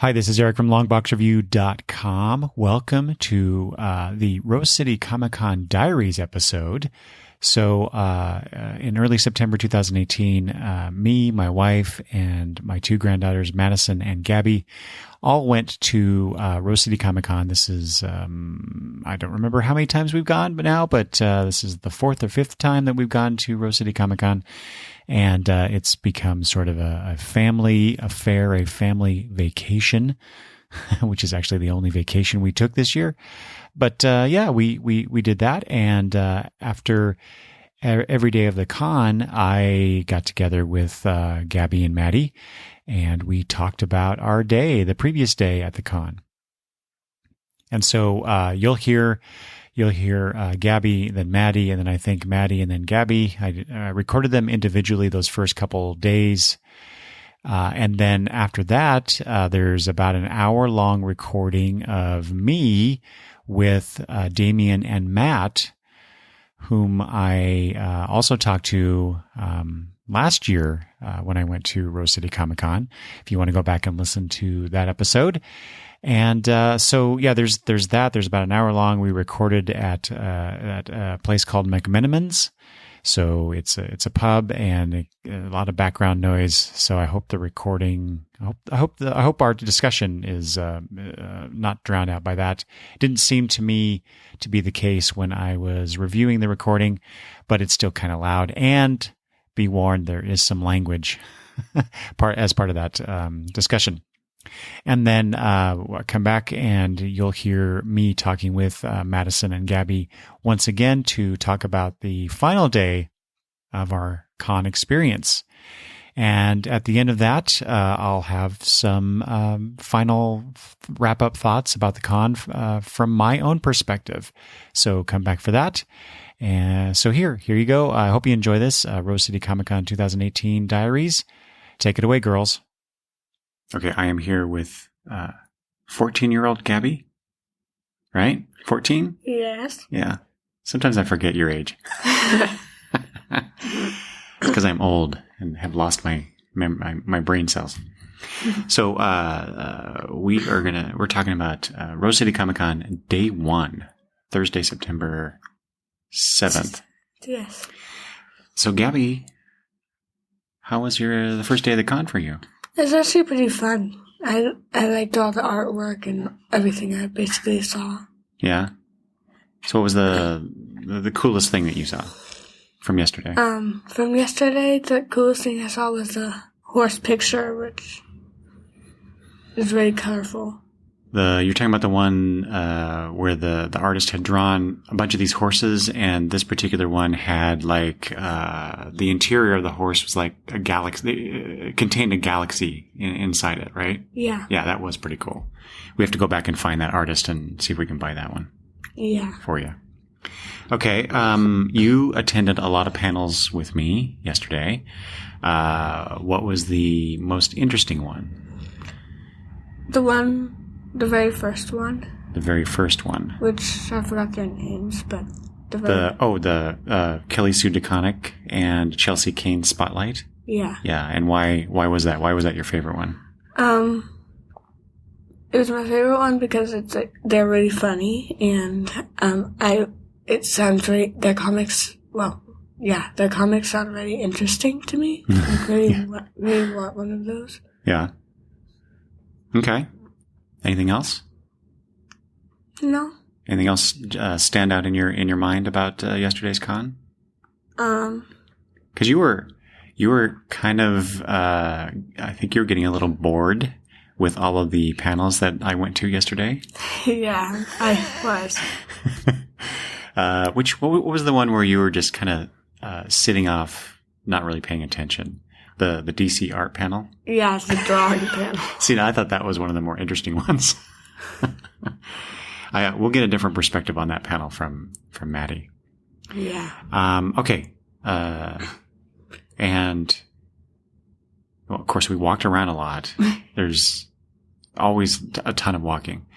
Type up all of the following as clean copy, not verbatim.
Hi, this is Eric from longboxreview.com. Welcome to the Rose City Comic-Con Diaries episode. So in early September 2018, me, my wife, and my two granddaughters, Madison and Gabby, all went to Rose City Comic-Con. This is, I don't remember how many times we've gone but this is the fourth or fifth time that we've gone to Rose City Comic-Con. And it's become sort of a family affair, a family vacation, which is actually the only vacation we took this year. But we did that. And after every day of the con, I got together with Gabby and Maddie, and we talked about our day, the previous day at the con. And so you'll hear Gabby, then Maddie, and then I think Maddie, and then Gabby. I recorded them individually those first couple days. And then after that, there's about an hour-long recording of me with Damian and Matt, whom I also talked to last year when I went to Rose City Comic-Con, if you want to go back and listen to that episode. And there's that. There's about an hour long. We recorded at a place called McMenamins. So it's a pub and a lot of background noise. So I hope the recording, I hope our discussion is not drowned out by that. It didn't seem to me to be the case when I was reviewing the recording, but it's still kind of loud. And be warned, there is some language as part of that discussion. And then come back and you'll hear me talking with Madison and Gabby once again to talk about the final day of our con experience. And at the end of that, I'll have some final wrap-up thoughts about the con from my own perspective. So come back for that. And so here you go. I hope you enjoy this. Rose City Comic-Con 2018 Diaries. Take it away, girls. Okay, I am here with 14-year-old Gabby, right? 14? Yes. Yeah. Sometimes I forget your age. It's because I'm old and have lost my brain cells. So we're talking about Rose City Comic-Con Day 1, Thursday, September 7th. Yes. So Gabby, how was the first day of the con for you? It's actually pretty fun. I liked all the artwork and everything I basically saw. Yeah. So what was the coolest thing that you saw from yesterday? From yesterday, the coolest thing I saw was the horse picture, which is very colorful. You're talking about the one where the artist had drawn a bunch of these horses, and this particular one had like the interior of the horse was like a galaxy. It contained a galaxy inside it, right? Yeah. Yeah, that was pretty cool. We have to go back and find that artist and see if we can buy that one. Yeah. For you. Okay. You attended a lot of panels with me yesterday. What was the most interesting one? The very first one. The very first one. Which I forgot their names, but the Kelly Sue DeConnick and Chelsea Kane Spotlight. Yeah. Yeah, and why was that? Why was that your favorite one? It was my favorite one because it's like they're really funny and it sounds really their comics sound really interesting to me. I really want one of those. Yeah. Okay. Anything else? No. Anything else stand out in your mind about yesterday's con? Because you were kind of I think you were getting a little bored with all of the panels that I went to yesterday. Yeah, I was. What was the one where you were just kind of sitting off, not really paying attention? The DC art panel? Yeah, it's the drawing panel. See, I thought that was one of the more interesting ones. We'll get a different perspective on that panel from Maddie. Yeah. Okay. And well, of course, we walked around a lot. There's always a ton of walking.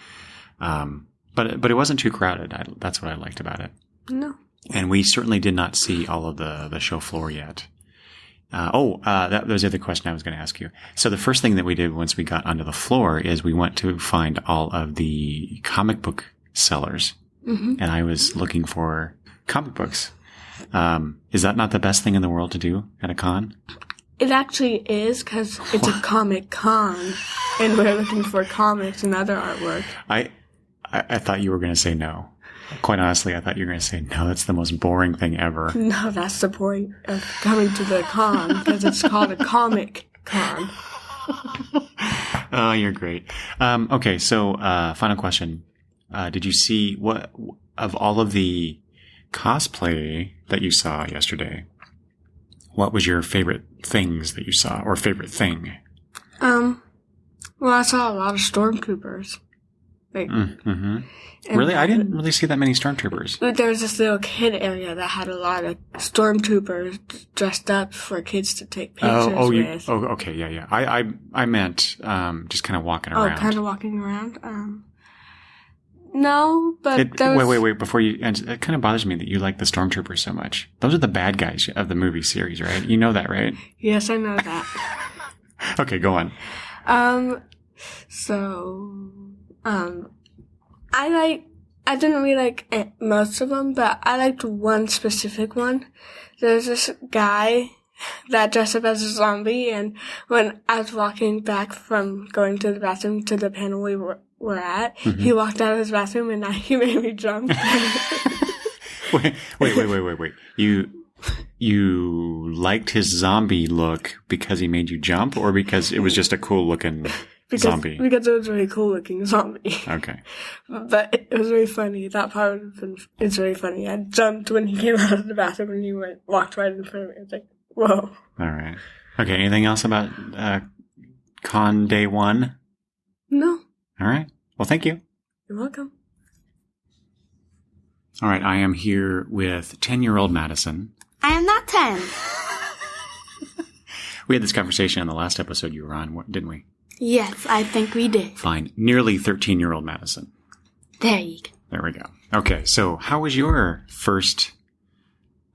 But it wasn't too crowded. That's what I liked about it. No. And we certainly did not see all of the show floor yet. That was the other question I was going to ask you. So the first thing that we did once we got onto the floor is we went to find all of the comic book sellers. Mm-hmm. And I was looking for comic books. Is that not the best thing in the world to do at a con? It actually is, because it's a comic con, and we're looking for comics and other artwork. I thought you were going to say no. Quite honestly, I thought you were going to say, no, that's the most boring thing ever. No, that's the point of coming to the con, because it's called a comic con. Oh, you're great. Okay, so final question. Did you see, what of all of the cosplay that you saw yesterday, what was your favorite things that you saw, or favorite thing? Well, I saw a lot of stormtroopers. Really? I didn't really see that many stormtroopers. There was this little kid area that had a lot of stormtroopers dressed up for kids to take pictures with. Okay, yeah. I meant just kind of walking around. Oh, kind of walking around? No, but wait. Before you, and it kind of bothers me that you like the stormtroopers so much. Those are the bad guys of the movie series, right? You know that, right? Yes, I know that. Okay, go on. I didn't really like most of them, but I liked one specific one. There's this guy that dressed up as a zombie, and when I was walking back from going to the bathroom to the panel we were at, he walked out of his bathroom, and he made me jump. Wait. You liked his zombie look because he made you jump, or because it was just a cool looking zombie? Because it was a really cool looking zombie. Okay. But it was really funny. That part is really funny. I jumped when he came out of the bathroom, and he walked right in front of me. I was like, whoa. All right. Okay, anything else about con day one? No. All right. Well, thank you. You're welcome. All right, I am here with 10-year-old Madison. I am not 10. We had this conversation in the last episode you were on, didn't we? Yes, I think we did. Fine. Nearly 13-year-old Madison. There you go. There we go. Okay, so how was your first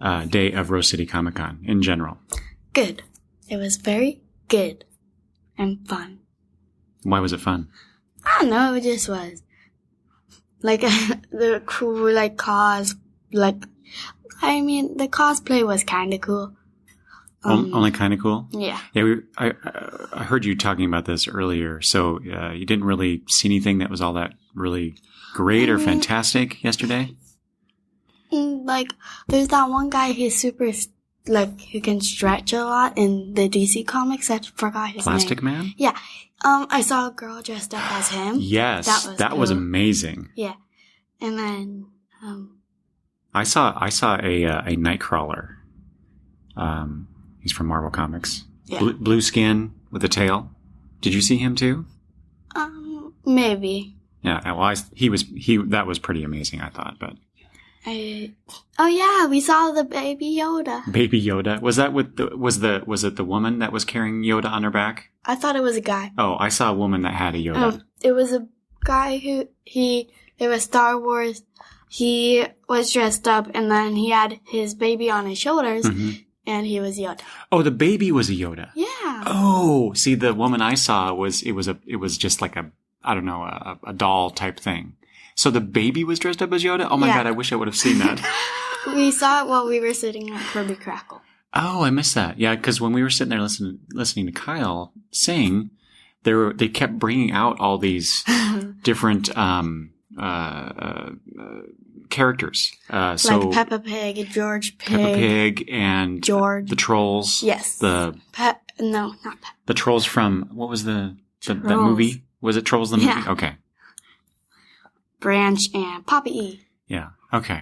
day of Rose City Comic Con in general? Good. It was very good and fun. Why was it fun? I don't know, it just was. Like, the cool, like, the cosplay was kind of cool. Only kind of cool? Yeah. Yeah, I heard you talking about this earlier. So you didn't really see anything that was all that really great or fantastic yesterday? Like, there's that one guy who's super, like, who can stretch a lot in the DC comics. I forgot his name. Plastic Man? Yeah. I saw a girl dressed up as him. Yes. That was amazing. Yeah. And then, I saw a Nightcrawler. He's from Marvel Comics. Yeah. Blue skin with a tail. Did you see him too? Maybe. Yeah. Well, that was pretty amazing, I thought, but. Oh yeah, we saw the Baby Yoda. Baby Yoda. Was it the woman that was carrying Yoda on her back? I thought it was a guy. Oh, I saw a woman that had a Yoda. It was a guy it was Star Wars. He was dressed up, and then he had his baby on his shoulders, and he was Yoda. Oh, the baby was a Yoda. Yeah. Oh, see, the woman I saw was just like a doll type thing. So the baby was dressed up as Yoda? Oh my God, I wish I would have seen that. We saw it while we were sitting at Kirby Crackle. Oh, I missed that. Yeah, because when we were sitting there listening to Kyle sing, they kept bringing out all these different characters. Like Peppa Pig, George Pig. Peppa Pig and George. The trolls. Yes. No, not Peppa. The trolls from, what was that movie? Was it Trolls the movie? Yeah. Okay. Branch and Papa E. Yeah. Okay.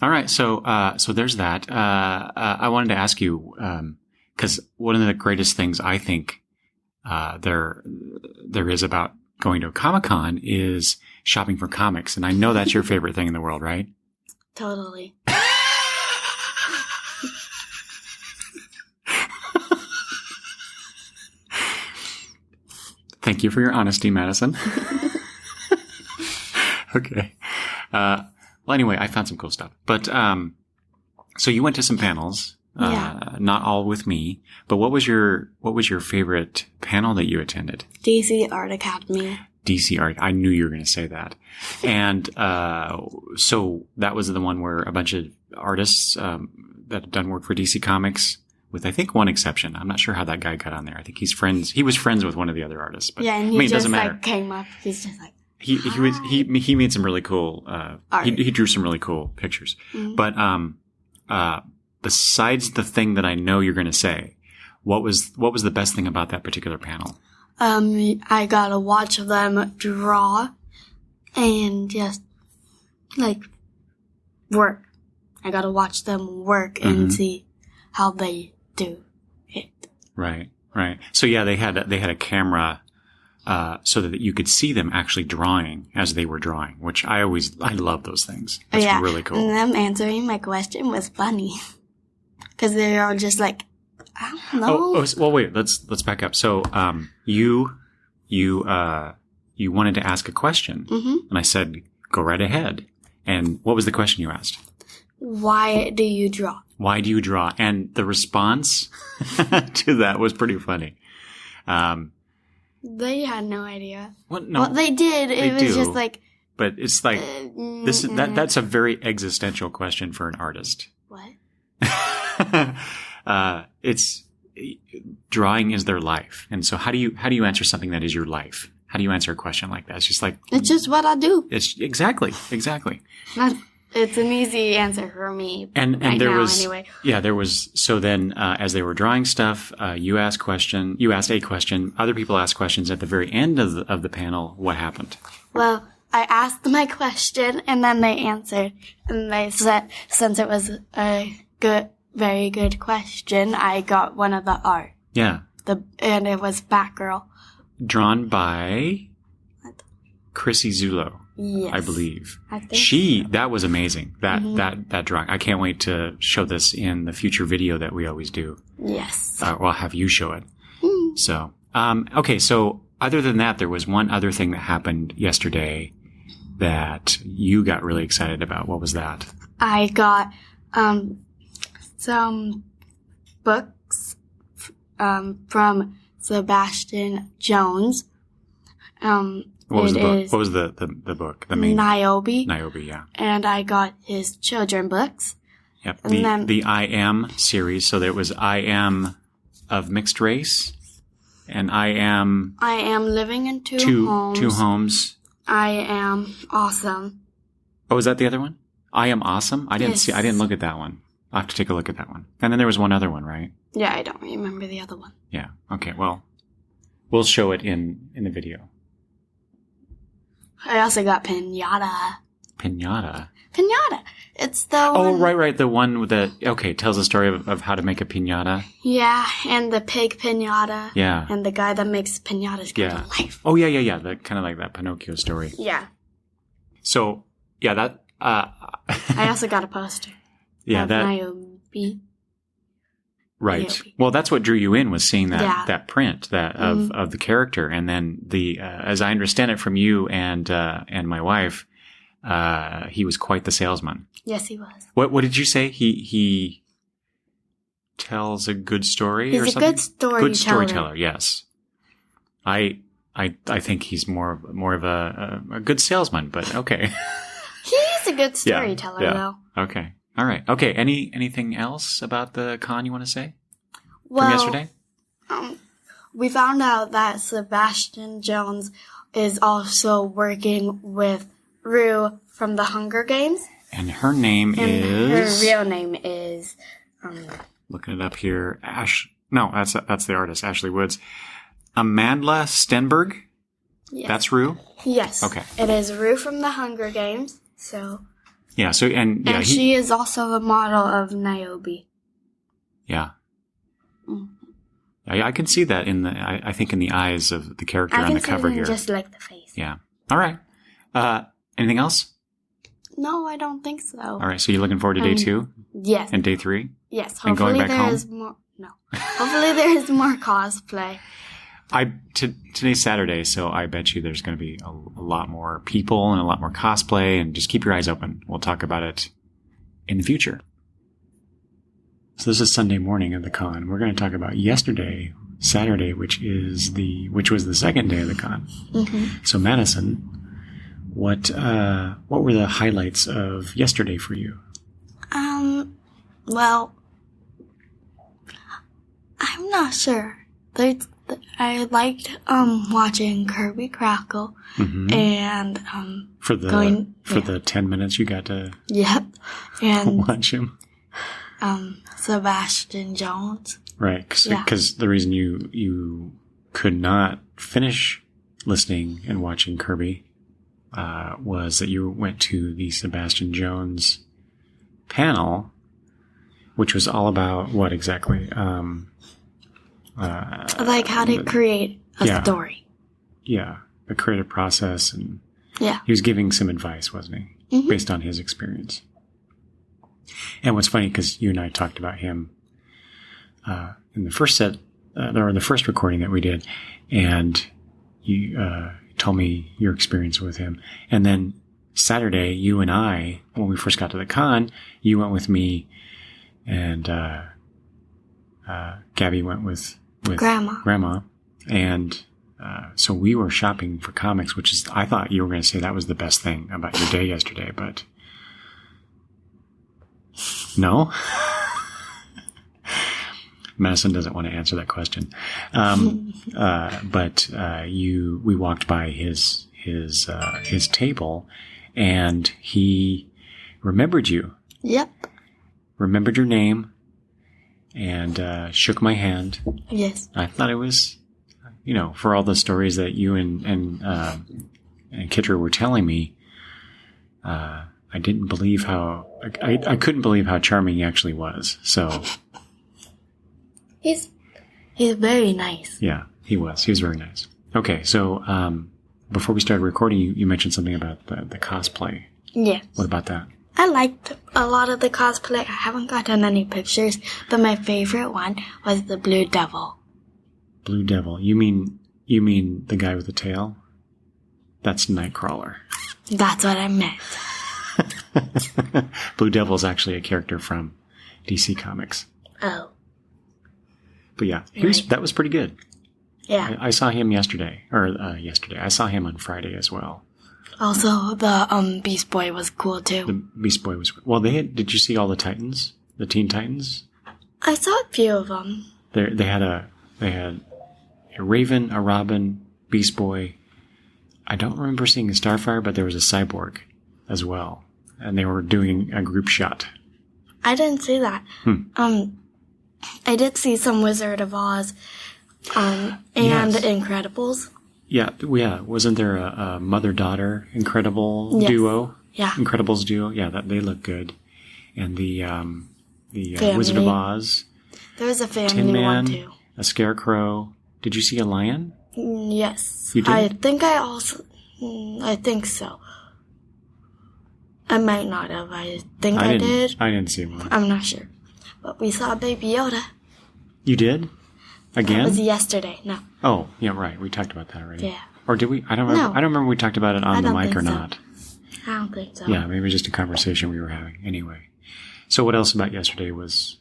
All right. So there's that. I wanted to ask you, cause one of the greatest things I think, there is about going to a Comic-Con is shopping for comics. And I know that's your favorite thing in the world, right? Totally. Thank you for your honesty, Madison. Okay. Well, anyway, I found some cool stuff. But so you went to some panels. not all with me. But what was your favorite panel that you attended? DC Art Academy. DC Art. I knew you were going to say that. And so that was the one where a bunch of artists that had done work for DC Comics, with I think one exception. I'm not sure how that guy got on there. I think he was friends with one of the other artists. But, yeah, and he just like came up. He's just like he made some really cool. He drew some really cool pictures. Mm-hmm. But besides the thing that I know you're going to say, what was the best thing about that particular panel? I got to watch them draw and just like work. I got to watch them work and see how they do it. Right. So yeah, they had a camera, so that you could see them actually drawing as they were drawing, which I love those things. That's really cool. And them answering my question was funny. Cause they are just like, I don't know. Well, wait, let's back up. So, you wanted to ask a question, and I said, go right ahead. And what was the question you asked? Why do you draw? Why do you draw? And the response to that was pretty funny. They had no idea. Well, no, they did. It was just like. But it's like that's a very existential question for an artist. What? It's drawing is their life, and so how do you answer something that is your life? How do you answer a question like that? It's just like it's just what I do. It's exactly. It's an easy answer for me. And there was so then as they were drawing stuff, you asked a question. Other people asked questions at the very end of the panel. What happened? Well, I asked my question, and then they answered, and they said since it was a very good question, I got one of the art. Yeah. And it was Batgirl. Drawn by Chrissy Zulo. Yes. I believe. I think that was amazing. That drawing. I can't wait to show this in the future video that we always do. Yes. I'll have you show it. So, okay. So other than that, there was one other thing that happened yesterday that you got really excited about. What was that? I got, some books, from Sebastian Jones. What was the book? What was the book? The main Niobe. Niobe, yeah. And I got his children books. Yep. The I Am series. So there was I Am of Mixed Race, and I Am living in two homes. Two homes. I Am Awesome. Oh, is that the other one? I Am Awesome? I didn't look at that one. I'll have to take a look at that one. And then there was one other one, right? Yeah, I don't remember the other one. Yeah. Okay. Well, we'll show it in the video. I also got Pinata. Pinata? It's the one. Oh, right. The one that, tells the story of how to make a pinata. Yeah, and the pig pinata. Yeah. And the guy that makes pinatas come to life. Oh, yeah. That kind of like that Pinocchio story. Yeah. So, yeah, that... I also got a poster. Yeah, that... Niobe. Right. Niobe. Well, that's what drew you in, was seeing that print of the character. And then as I understand it from you and my wife, he was quite the salesman. Yes, he was. What did you say? He tells a good story or something? He's a good storyteller. Good storyteller, yes. I think he's more of a good salesman, but okay. He is a good storyteller, though. Okay. All right. Okay. Anything else about the con you want to say? Well, from yesterday? We found out that Sebastian Jones is also working with Rue from the Hunger Games. And her name is... Her real name is... looking it up here. No, that's the artist, Ashley Woods. Amandla Stenberg? Yes. That's Rue? Yes. Okay. It is Rue from the Hunger Games, so... Yeah, so, and she is also a model of Niobe. Yeah. I can see that I think in the eyes of the character on the cover here. Just like the face. Yeah. All right. Anything else? No, I don't think so. All right. So you're looking forward to day 2? Yes. And day 3? Yes. And going back home? Hopefully there is more cosplay. Today's Saturday, so I bet you there's going to be a lot more people and a lot more cosplay, and just keep your eyes open. We'll talk about it in the future. So this is Sunday morning of the con. We're going to talk about yesterday, Saturday, which was the second day of the con. Mm-hmm. So Madison, what were the highlights of yesterday for you? Well, I'm not sure. I liked watching Kirby Crackle and for the 10 minutes you got to and watch him. Sebastian Jones. Right, because the reason you could not finish listening and watching Kirby was that you went to the Sebastian Jones panel, which was all about what exactly? Like how to create a story. Yeah, the creative process, and he was giving some advice, wasn't he? Mm-hmm. Based on his experience. And what's funny, because you and I talked about him in the first set, or the first recording that we did, and you told me your experience with him. And then Saturday, you and I, when we first got to the con, you went with me, and Gabby went with Grandma. And so we were shopping for comics, which is, I thought you were going to say that was the best thing about your day yesterday, but no. Madison doesn't want to answer that question. But we walked by his table, and he remembered you. Yep. Remembered your name, and shook my hand. Yes. I thought it was, for all the stories that you and Kitra were telling me, I didn't believe I couldn't believe how charming he actually was. So he's very nice. Yeah, he was. He was very nice. Okay, so before we started recording, you mentioned something about the cosplay. Yes. What about that? I liked a lot of the cosplay. I haven't gotten any pictures, but my favorite one was the Blue Devil. Blue Devil. You mean the guy with the tail? That's Nightcrawler. That's what I meant. Blue Devil is actually a character from DC Comics. Oh. But yeah, Right. that was pretty good. Yeah. I saw him yesterday. I saw him on Friday as well. Also, the Beast Boy was cool too. The Beast Boy was... Well, did you see all the Titans? The Teen Titans? I saw a few of them. They had a Raven, a Robin, Beast Boy. I don't remember seeing a Starfire, but there was a Cyborg as well. And they were doing a group shot. I didn't see that. I did see some Wizard of Oz, and Yes. Incredibles. Yeah. Wasn't there a mother-daughter Incredible Yes. duo? Yeah. Incredibles duo? Yeah, they look good. And the Family. Wizard of Oz, There was a Tin family Man, one too. a Scarecrow. Did you see a lion? Yes. You did? I think I think so. I might not have. I think I did. I didn't see one. I'm not sure. But we saw Baby Yoda. You did? Again? It was yesterday. No. Oh, yeah, right. We talked about that already. Yeah. Or did we? I don't remember. No. I don't remember if we talked about it on I the don't mic think or so. not. I don't think so. Yeah, maybe just a conversation we were having. Anyway. So what else about yesterday was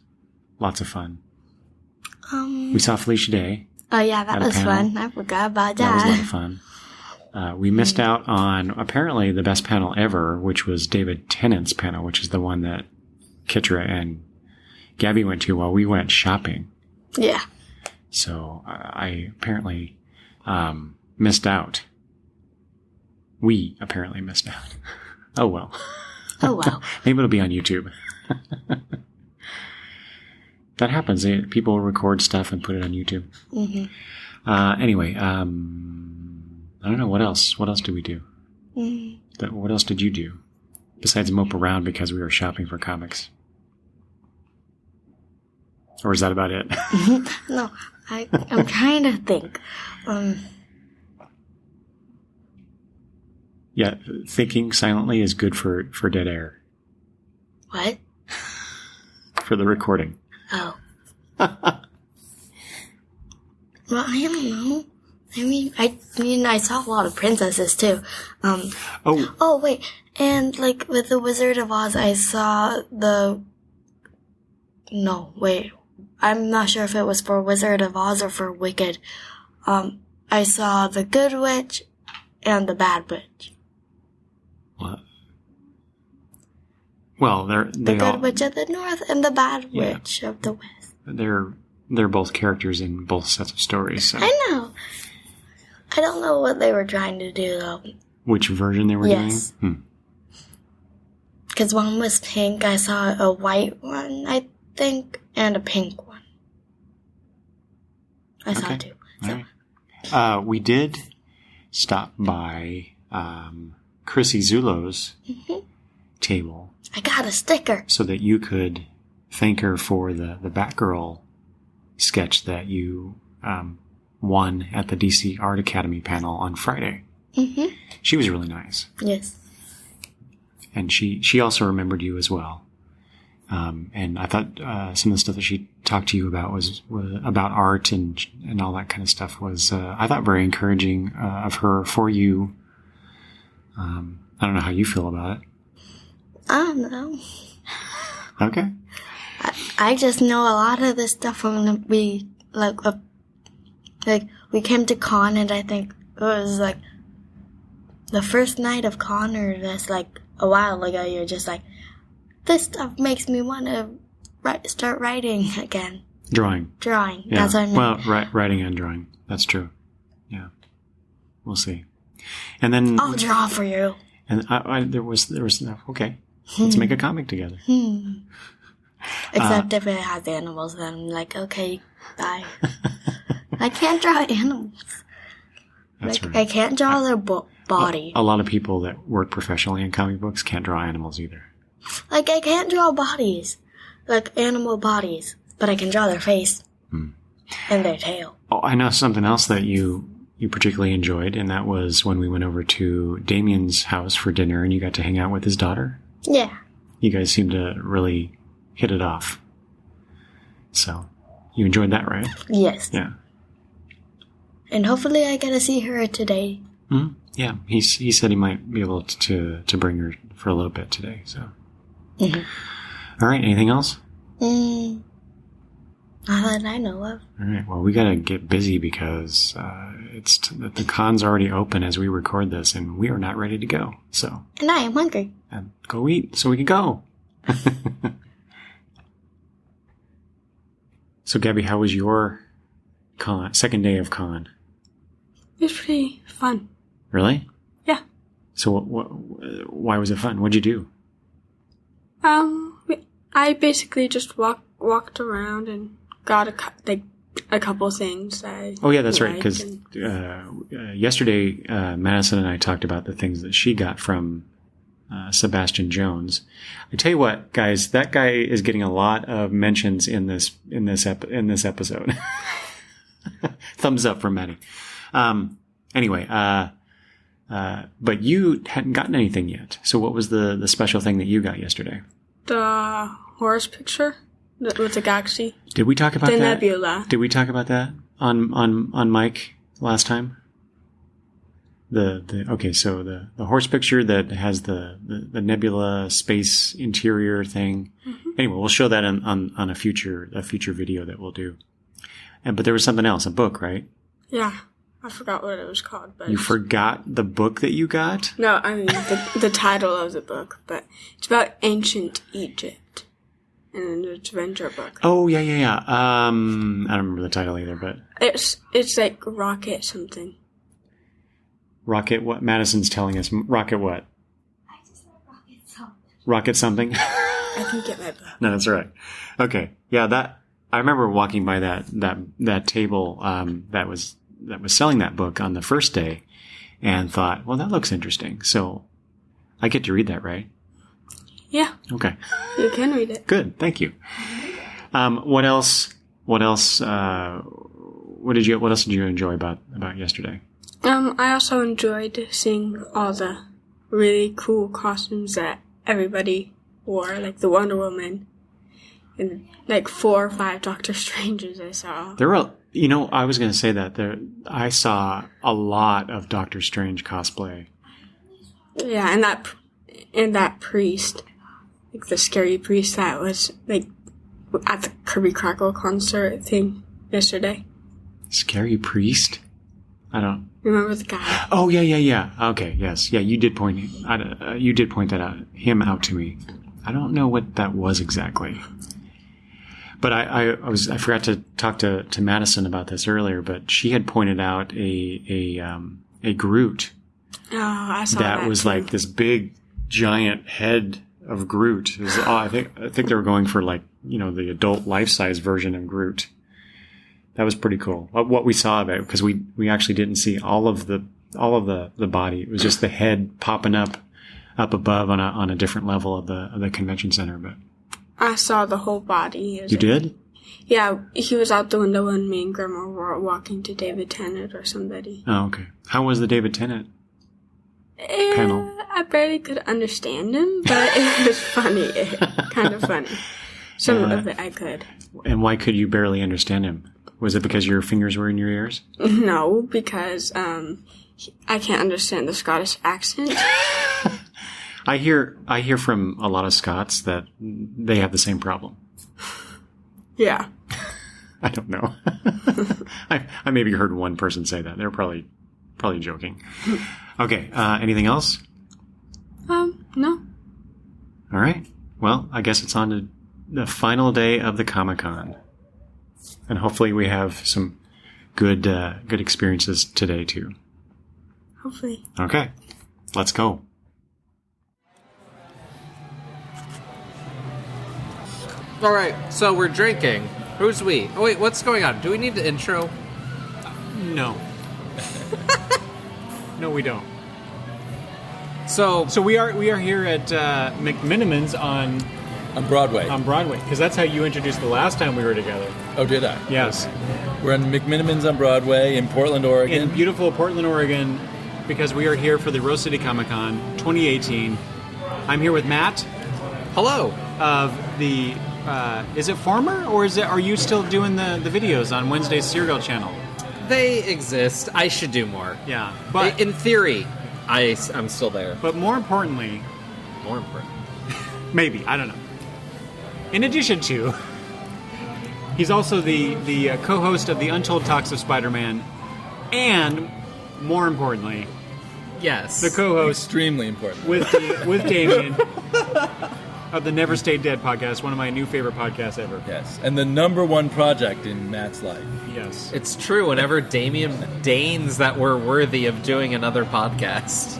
lots of fun? We saw Felicia Day. Oh yeah, that At a was panel. fun. I forgot about That was a lot that. of fun. We missed out on apparently the best panel ever, which was David Tennant's panel, which is the one that Kitra and Gabby went to while we went shopping. Yeah. So I apparently missed out. We apparently missed out. Oh well. Oh well. Maybe it'll be on YouTube. That happens. People record stuff and put it on YouTube. Mm-hmm. Anyway, I don't know. What else? What else did we do? What else did you do? Besides mope around because we were shopping for comics. Or is that about it? No, I'm trying to think. Yeah, thinking silently is good for dead air. What? For the recording. Oh. Well, I don't know. I saw a lot of princesses too. Oh wait, and like with the Wizard of Oz, I saw the No, wait. I'm not sure if it was for Wizard of Oz or for Wicked. I saw the Good Witch and the Bad Witch. What? Well, The Good Witch of the North and the Bad Witch of the West. They're both characters in both sets of stories. So. I know. I don't know what they were trying to do, though. Which version they were doing? Because one was pink. I saw a white one, I think, and a pink one. I saw two. So. All right. We did stop by Chrissy Zulo's table. I got a sticker. So that you could thank her for the Batgirl sketch that you won at the DC Art Academy panel on Friday. Mm-hmm. She was really nice. Yes. And she also remembered you as well. And I thought some of the stuff that she talked to you about was about art and all that kind of stuff was, I thought, very encouraging of her for you. I don't know how you feel about it. I don't know. Okay. I just know a lot of this stuff when we we came to con, and I think it was like the first night of con, or just like a while ago. You're just like, this stuff makes me want to start writing again. Drawing. Yeah. That's what I mean. Well, writing and drawing. That's true. Yeah. We'll see. And then I'll draw for you. And there was okay. Let's make a comic together. Except if it has animals, then I'm like, okay, bye. I can't draw animals. That's right. I can't draw their body. A lot of people that work professionally in comic books can't draw animals either. I can't draw bodies. Animal bodies. But I can draw their face. And their tail. Oh, I know something else that you particularly enjoyed, and that was when we went over to Damian's house for dinner and you got to hang out with his daughter. Yeah. You guys seemed to really hit it off. So, you enjoyed that, right? Yes. Yeah. And hopefully I get to see her today. Mm-hmm. Yeah, he said he might be able to bring her for a little bit today, so. Mm-hmm. All right, anything else? Not that I know of. All right, well, we got to get busy because the con's already open as we record this, and we are not ready to go, so. And I am hungry. And go eat so we can go. So, Gabby, how was your second day of con? It was pretty fun. Really? Yeah. So, why was it fun? What'd you do? I basically just walked around and got a couple things. Oh yeah, that's right. Because yesterday, Madison and I talked about the things that she got from Sebastian Jones. I tell you what, guys, that guy is getting a lot of mentions in this episode. Thumbs up from Maddie. Anyway, but you hadn't gotten anything yet. So what was the special thing that you got yesterday? The horse picture with the galaxy. Did we talk about that? The nebula. Did we talk about that on mic last time? Okay, so the horse picture that has the nebula space interior thing. Mm-hmm. Anyway, we'll show that on a future video that we'll do. But there was something else, a book, right? Yeah, I forgot what it was called. But you forgot the book that you got? No, I mean the title of the book, but it's about ancient Egypt, and an adventure book. Oh yeah. I don't remember the title either, but it's like Rocket something. Rocket what? Madison's telling us. Rocket what? I just said rocket something. Rocket something? I can get my book. No, that's all right. Okay. Yeah, I remember walking by that table that was selling that book on the first day and thought, well, that looks interesting. So I get to read that, right? Yeah. Okay. You can read it. Good. Thank you. What else did you enjoy about yesterday? I also enjoyed seeing all the really cool costumes that everybody wore, like the Wonder Woman and like 4 or 5 Doctor Stranges I saw. There were, I was going to say that I saw a lot of Doctor Strange cosplay. Yeah, and that priest, like the scary priest that was like at the Kirby Crackle concert thing yesterday. Scary priest? I don't remember the guy. Oh yeah. Okay, yes, yeah. You did point that out, him out to me. I don't know what that was exactly, but I forgot to talk to Madison about this earlier. But she had pointed out a Groot. Oh, I saw that. That was too. like this big giant head of Groot. It was, I think they were going for like the adult life size version of Groot. That was pretty cool. What we saw of it, because we actually didn't see all of the body. It was just the head popping up above on a different level of the convention center. But I saw the whole body. You did? Yeah, he was out the window when me and Grandma were walking to David Tennant or somebody. Oh, okay. How was the David Tennant panel? I barely could understand him, but it was funny. Kind of funny. Some of it I could. And why could you barely understand him? Was it because your fingers were in your ears? No, because I can't understand the Scottish accent. I hear from a lot of Scots that they have the same problem. Yeah. I don't know. I maybe heard one person say that. They're probably joking. Okay. Anything else? No. All right. Well, I guess it's on to the final day of the Comic-Con. And hopefully we have some good experiences today too. Hopefully. Okay. Let's go. All right, so we're drinking. Who's we? Oh wait, what's going on? Do we need the intro? No. No, we don't. So we are here at McMiniman's on Broadway. On Broadway, because that's how you introduced the last time we were together. Oh, did I? Yes. We're on McMiniman's on Broadway in Portland, Oregon. In beautiful Portland, Oregon, because we are here for the Rose City Comic Con 2018. I'm here with Matt. hello. Of the, is it former, or are you still doing the videos on Wednesday's Serial Channel? They exist. I should do more. Yeah, but in theory, I'm still there. But more importantly, maybe, I don't know. In addition to, he's also the co-host of the Untold Talks of Spider-Man, and more importantly, yes, the co-host extremely important with Damian of the Never Stay Dead podcast, one of my new favorite podcasts ever. Yes, and the number one project in Matt's life. Yes, it's true. Whenever Damian deigns that we're worthy of doing another podcast,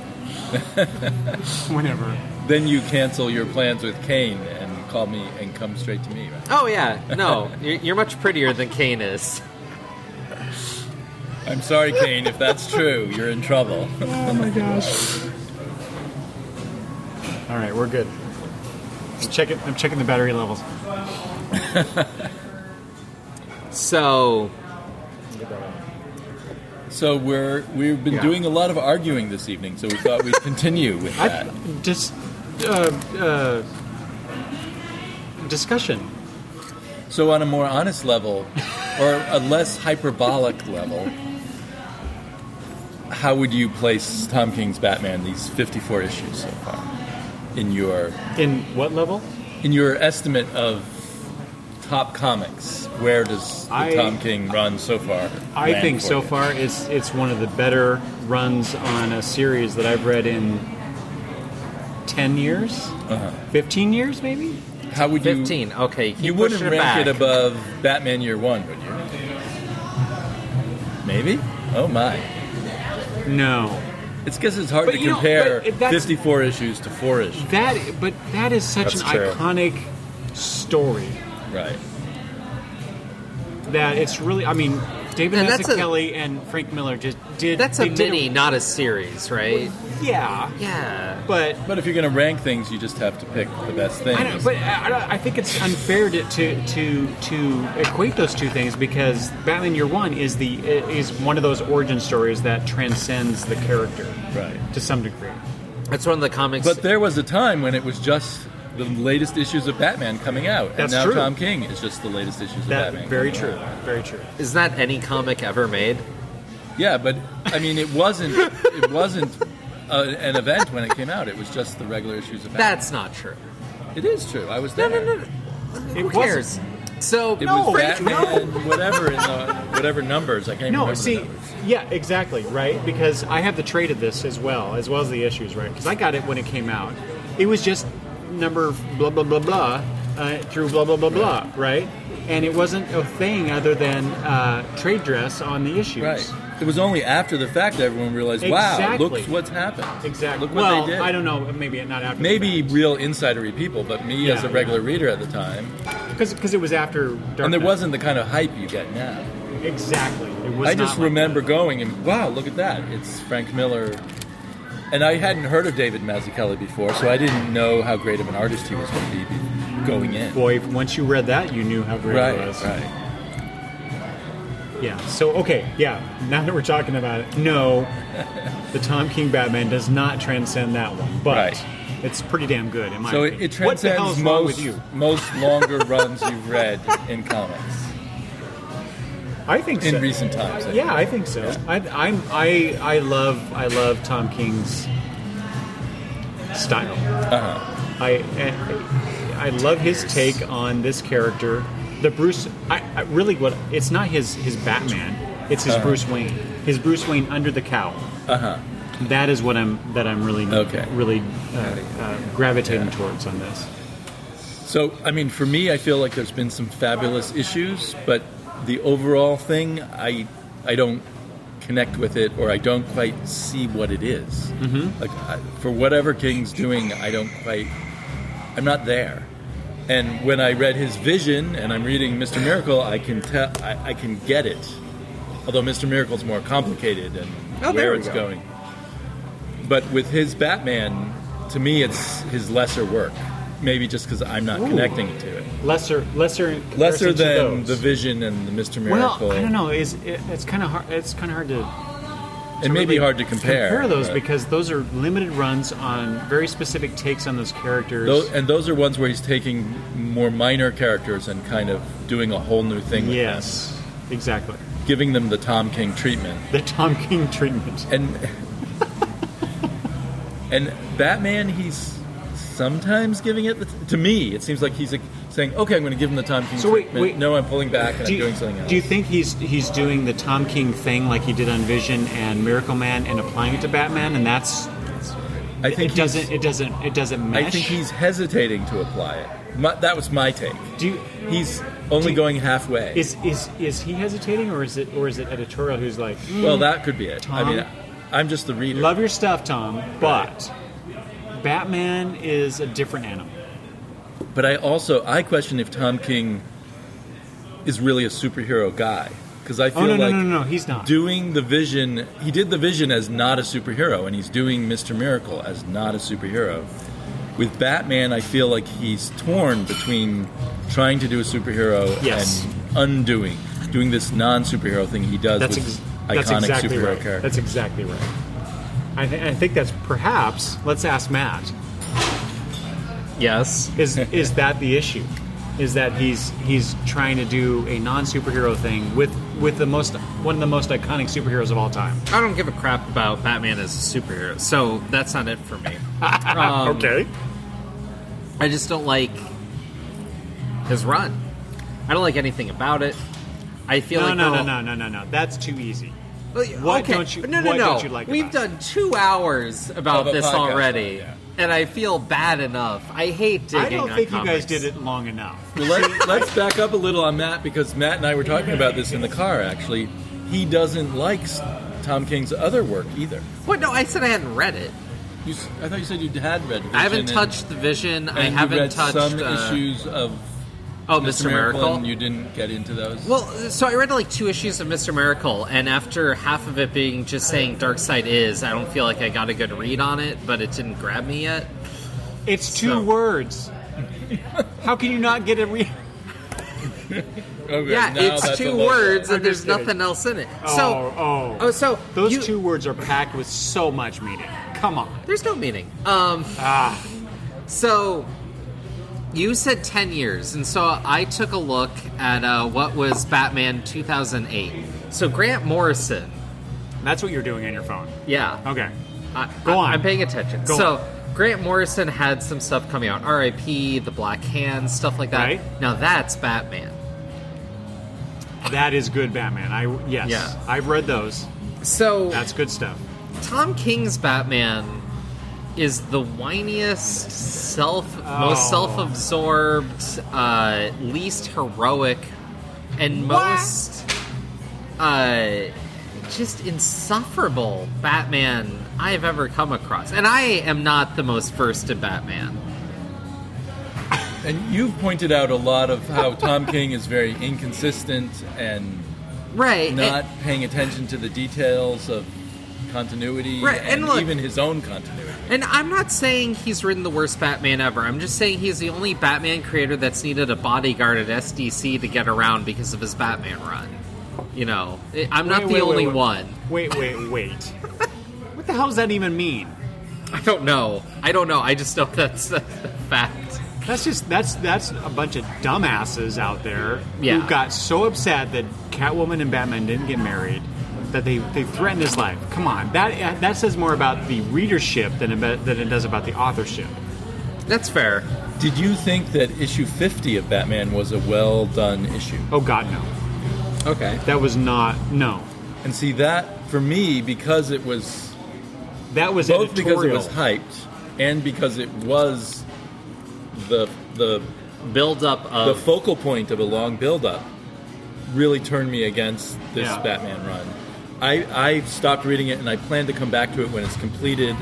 whenever, then you cancel your plans with Kane and call me and come straight to me. Right? Oh yeah, no, you're much prettier than Kane is. I'm sorry, Kane. If that's true, you're in trouble. Oh my gosh! All right, we're good. I'm checking the battery levels. So we've been doing a lot of arguing this evening, so we thought we'd continue with that. Discussion. So on a more honest level, or a less hyperbolic level, how would you place Tom King's Batman, these 54 issues so far? In what level? In your estimate of top comics, where does the Tom King run so far? I think so far it's one of the better runs on a series that I've read in 10 years? 15 years, maybe? How would 15, okay. You wouldn't rank it above Batman Year One, would you? Maybe? Oh my. No. It's because it's hard to compare 54 issues to 4 issues. That is such an iconic story. Right. That it's really, I mean, David Mazzucchelli and Frank Miller just did... That's a mini, not a series, right? Well, yeah. Yeah. But if you're going to rank things, you just have to pick the best things. I know, but I think it's unfair to equate those two things, because Batman Year One is one of those origin stories that transcends the character, right, to some degree. That's one of the comics. But there was a time when it was just the latest issues of Batman coming out. That's and now true. Tom King is just the latest issues of Batman. Very true. Very true. Is that any comic ever made? Yeah, but I mean, it wasn't an event when it came out. It was just the regular issues of Batman. That's not true. It is true. I was there. No. Who cares? So It was Batman, whatever in the whatever numbers. I can't even remember the numbers. Yeah, exactly, right? Because I have the trade of this as well as the issues, right? Because I got it when it came out. It was just number blah, blah, blah, blah, through blah, blah, blah, blah, right? And it wasn't a thing other than trade dress on the issues. Right. It was only after the fact that everyone realized, wow, Exactly. look what's happened. Exactly. Look what Well, they did. I don't know, maybe not after Maybe the fact. real insidery people, but me as a regular reader at the time. Because it was after Dark And there Knight. wasn't the kind of hype you get now. Exactly. It was I just not like remember that. going and, wow, look at that. It's Frank Miller. And I hadn't heard of David Mazzucchelli before, so I didn't know how great of an artist he was going to be going in. Boy, once you read that, you knew how great it was. Right. Yeah. So, okay. Yeah. Now that we're talking about it, no, the Tom King Batman does not transcend that one, but Right. it's pretty damn good in my So opinion. it What the hell transcends is wrong with you? most longer runs you've read in comics I think so. in recent times. Yeah, I think so. I love Tom King's style. Uh-huh. I love his take on this character. The Bruce, I really what it's not his Batman. It's his Bruce Wayne. His Bruce Wayne under the cowl. Uh-huh. That is what I'm really Okay. really gravitating towards on this. So, I mean, for me, I feel like there's been some fabulous issues, but the overall thing, I don't connect with it, or I don't quite see what it is. Mm-hmm. Like, for whatever King's doing, I'm not there. And when I read his vision, and I'm reading Mr. Miracle, I can tell, I can get it. Although Mr. Miracle's more complicated and there where we it's go. going. But with his Batman, to me, it's his lesser work. Maybe just because I'm not connecting to it. Lesser in Lesser comparison to than those. the Vision and the Mr. Well, Miracle. I don't know. It's kind of hard. It's kind of hard to. It may really be hard to compare. those but because those are limited runs on very specific takes on those characters. those are ones where he's taking more minor characters and kind of doing a whole new thing with Yes, exactly. them. Giving them the Tom King treatment. The Tom King treatment. And Batman, he's sometimes giving it to me. It seems like he's like saying, "Okay, I'm going to give him the Tom King treatment." wait. No, I'm pulling back and I'm doing something else. Do you think he's doing the Tom King thing like he did on Vision and Miracle Man and applying it to Batman, and that's I think it doesn't mesh? I think he's hesitating to apply it. That was my take. He's only going halfway. Is he hesitating, or is it editorial who's like, Well, that could be it. Tom? I mean, I'm just the reader. love your stuff, Tom, but Batman is a different animal. But I question if Tom King is really a superhero guy, because I feel No, he's not. doing the Vision. He did the Vision as not a superhero, and he's doing Mr. Miracle as not a superhero. With Batman, I feel like he's torn between trying to do a superhero Yes. and doing this non-superhero thing he does That's with that's iconic exactly superhero right. characters. That's exactly right. I think that's perhaps. Let's ask Matt. yes. Is that the issue? Is that he's trying to do a non-superhero thing with one of the most iconic superheroes of all time? I don't give a crap about Batman as a superhero, so that's not it for me. Okay. I just don't like his run. I don't like anything about it. I feel No. That's too easy. What okay. don't you- No. what don't you like We've about done 2 hours about Of a this podcast, already, yeah. and I feel bad enough. I hate digging I don't on think you guys comics. did it long enough. Well, let's back up a little on Matt, because Matt and I were talking about this in the car, actually. He doesn't like Tom King's other work either. What? No, I said I hadn't read it. I thought you said you had read Vision. I haven't touched the Vision. I you haven't read touched some issues of Mr. Miracle. and you didn't get into those. Well, so I read like 2 issues of Mr. Miracle, and after half of it being just saying Darkseid is, I don't feel like I got a good read on it, but it didn't grab me yet. It's 2 words. How can you not get a read? Okay, Yeah, now it's that's a 2 little- words, and I'm there's just kidding. nothing else in it. So Those you- 2 words are packed with so much meaning. Come on. There's no meaning. Ah. So you said 10 years, and so I took a look at what was Batman 2008. So Grant Morrison. That's what you're doing on your phone. Yeah. Okay. Go on. I'm paying attention. Go so on. Grant Morrison had some stuff coming out. R.I.P., The Black Hand, stuff like that. Right. Now that's Batman. That is good Batman. Yes. Yeah. I've read those. So That's good stuff. Tom King's Batman is the whiniest, most self-absorbed, least heroic, and most just insufferable Batman I have ever come across. And I am not the most versed in Batman. And you've pointed out a lot of how Tom King is very inconsistent and not paying attention to the details of continuity and look, even his own continuity. And I'm not saying he's written the worst Batman ever. I'm just saying he's the only Batman creator that's needed a bodyguard at SDC to get around because of his Batman run. You know, I'm not the only one. Wait. What the hell does that even mean? I don't know. I just know that's the fact. That's a bunch of dumbasses out there who got so upset that Catwoman and Batman didn't get married that they threatened his life. Come on, that says more about the readership than it does about the authorship. That's fair. Did you think that issue 50 of Batman was a well done issue? Oh God, no. Okay, that was not no. And see that for me because it was both editorial. Because it was hyped and because it was the build up of the focal point of a long build up really turned me against this Batman run. I stopped reading it and I plan to come back to it when it's completed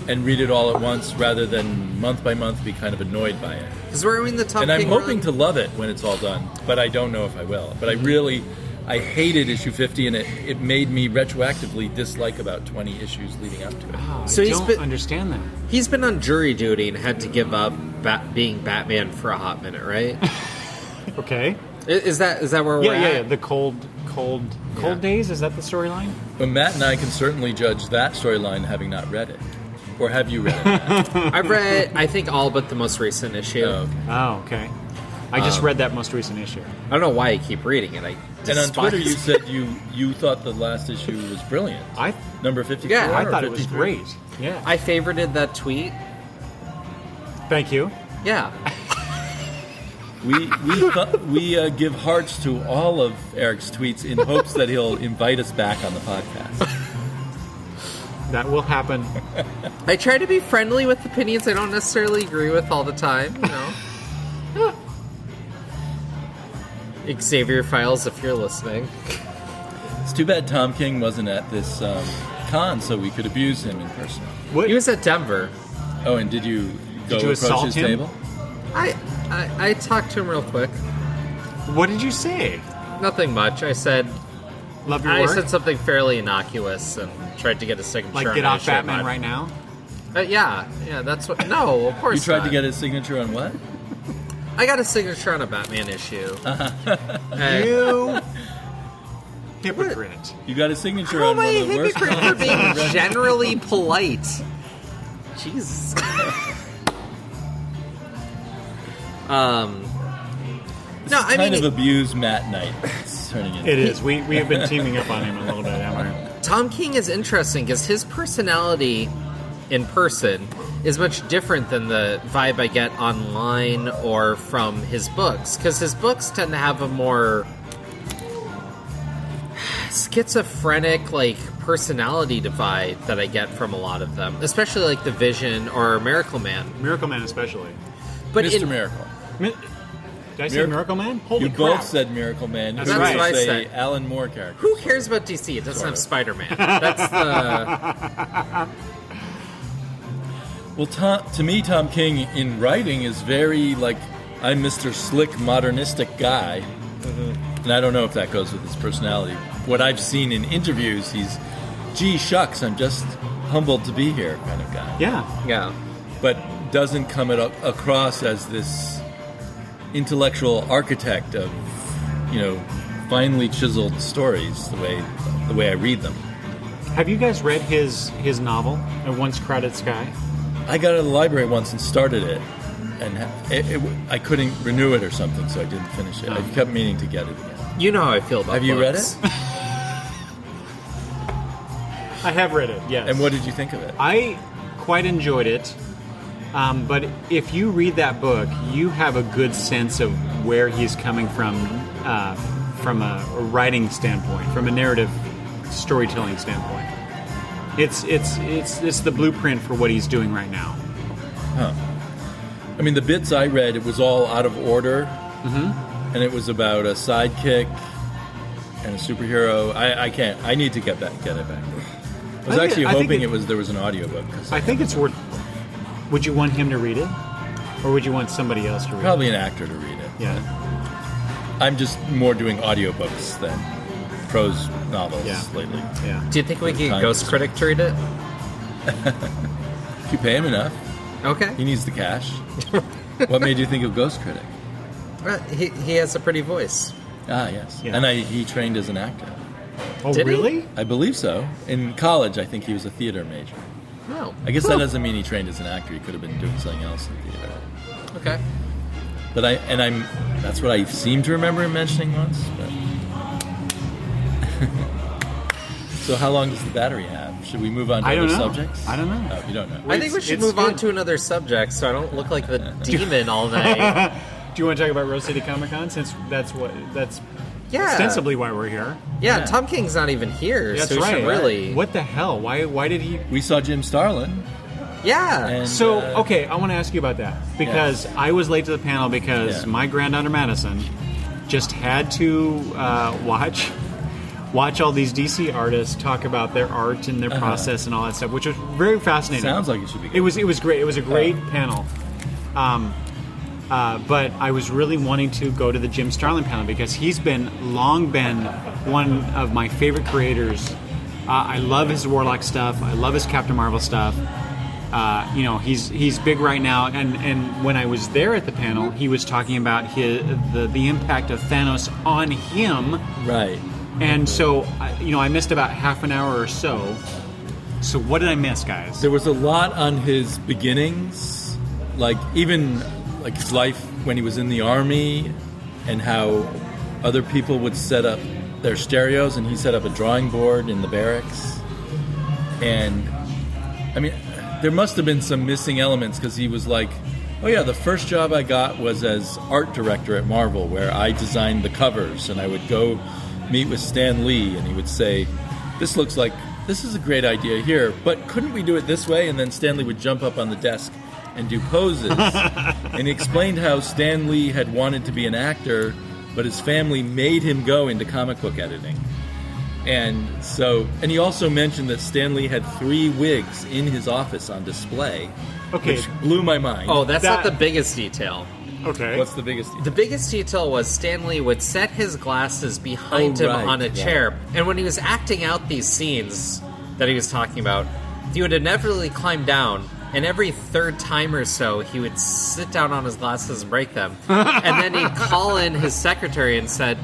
and read it all at once rather than month by month be kind of annoyed by it. Because we're in the Tom King And I'm hoping run. to love it when it's all done, but I don't know if I will. But I hated issue 50 and it made me retroactively dislike about 20 issues leading up to it. Oh, So I he's don't been- understand that. He's been on jury duty and had to give up being Batman for a hot minute, right? Okay. Is that where we're at? Yeah. The cold days. Is that the storyline? But Matt and I can certainly judge that storyline having not read it. Or have you read it, Matt? I've read, I think, all but the most recent issue. Oh, okay. Oh, okay. I just read that most recent issue. I don't know why I keep reading it. And on Twitter you said you thought the last issue was brilliant. Number 54 Yeah, I or thought it was 53? great. Yeah. I favorited that tweet. Thank you. Yeah. We give hearts to all of Eric's tweets in hopes that he'll invite us back on the podcast. That will happen. I try to be friendly with opinions I don't necessarily agree with all the time, you know. Xavier Files, if you're listening. It's too bad Tom King wasn't at this con so we could abuse him in person. What? He was at Denver. Oh, and did you go you approach assault his him? table? I talked to him real quick. What did you say? Nothing much. I said Love your I work? said something fairly innocuous and tried to get a signature. Like, on get an off issue Batman about- right now? Yeah, that's what. No, of course You tried not. to get his signature on what? I got a signature on a Batman issue. And You hypocrite. You got his signature how on am one I of a the worst hypocrite for cons being I've read. generally polite? Jesus. No, I kind mean, of abuse Matt night. It's turning into. It is. We have been teaming up on him a little bit, haven't we? Tom King is interesting because his personality in person is much different than the vibe I get online or from his books. Because his books tend to have a more schizophrenic, like, personality divide that I get from a lot of them. Especially, like, The Vision or Miracle Man. Miracle Man especially. But Mr. in- Miracle. Did I say Miracle Man? Holy You crap. both said Miracle Man. That's Who right. was That's what I a said. Alan Moore character. Who cares about DC? It doesn't have Spider-Man. That's the... Well, to me, Tom King in writing is very like, I'm Mr. Slick, modernistic guy. And I don't know if that goes with his personality. What I've seen in interviews, he's, gee shucks, I'm just humbled to be here kind of guy. Yeah. Yeah. But doesn't come across as this intellectual architect of, finely chiseled stories the way I read them. Have you guys read his novel, A Once Crowded Sky? I got it at the library once and started it, and I couldn't renew it or something, so I didn't finish it. I kept meaning to get it again. You know how I feel about Have you read books. it? I have read it, yes. And what did you think of it? I quite enjoyed it, but if you read that book, you have a good sense of where he's coming from from a writing standpoint, from a narrative storytelling standpoint. It's the blueprint for what he's doing right now. Huh. I mean, the bits I read, it was all out of order, and it was about a sidekick and a superhero. I need to get it back. I was actually hoping there was an audiobook. I think it's worth. Would you want him to read it, or would you want somebody else to read it? Probably an actor to read it. Yeah. I'm just more doing audiobooks than prose novels lately. Yeah. Do you think we could get Ghost Critic to read it? If you pay him enough. Okay. He needs the cash. What made you think of Ghost Critic? He has a pretty voice. Ah, yes. Yeah. And he trained as an actor. Oh, Did he? really? I believe so. In college, I think he was a theater major. No. I guess that doesn't mean he trained as an actor. He could have been doing something else in theater. Okay. But that's what I seem to remember him mentioning once. But. So how long does the battery have? Should we move on to other subjects? I don't know. Oh, you don't know. I think we should move on to another subject so I don't look like the demon all night. Do you want to talk about Rose City Comic Con, since that's ostensibly why we're here? Yeah, Tom King's not even here, That's so we right. should really... What the hell? Why did he? We saw Jim Starlin. Yeah. And, So, okay, I want to ask you about that, because I was late to the panel because my granddaughter Madison just had to watch all these DC artists talk about their art and their process and all that stuff, which was very fascinating. Sounds like it should be good. It was great. It was a great panel. But I was really wanting to go to the Jim Starlin panel because he's long been one of my favorite creators. I love his Warlock stuff. I love his Captain Marvel stuff. He's big right now. And when I was there at the panel, he was talking about the impact of Thanos on him. Right. And so, I missed about half an hour or so. So what did I miss, guys? There was a lot on his beginnings, even his life when he was in the army, and how other people would set up their stereos, and he set up a drawing board in the barracks. And I mean, there must have been some missing elements, because he was like, oh yeah, the first job I got was as art director at Marvel, where I designed the covers, and I would go meet with Stan Lee, and he would say, this is a great idea here, but couldn't we do it this way? And then Stan Lee would jump up on the desk and do poses. And he explained how Stan Lee had wanted to be an actor, but his family made him go into comic book editing. And he also mentioned that Stan Lee had 3 wigs in his office on display, which blew my mind. Oh, that's not the biggest detail. Okay. What's the biggest detail? The biggest detail was Stan Lee would set his glasses behind him on a chair. And when he was acting out these scenes that he was talking about, he would inevitably climb down, and every third time or so, he would sit down on his glasses and break them. And then he'd call in his secretary and said,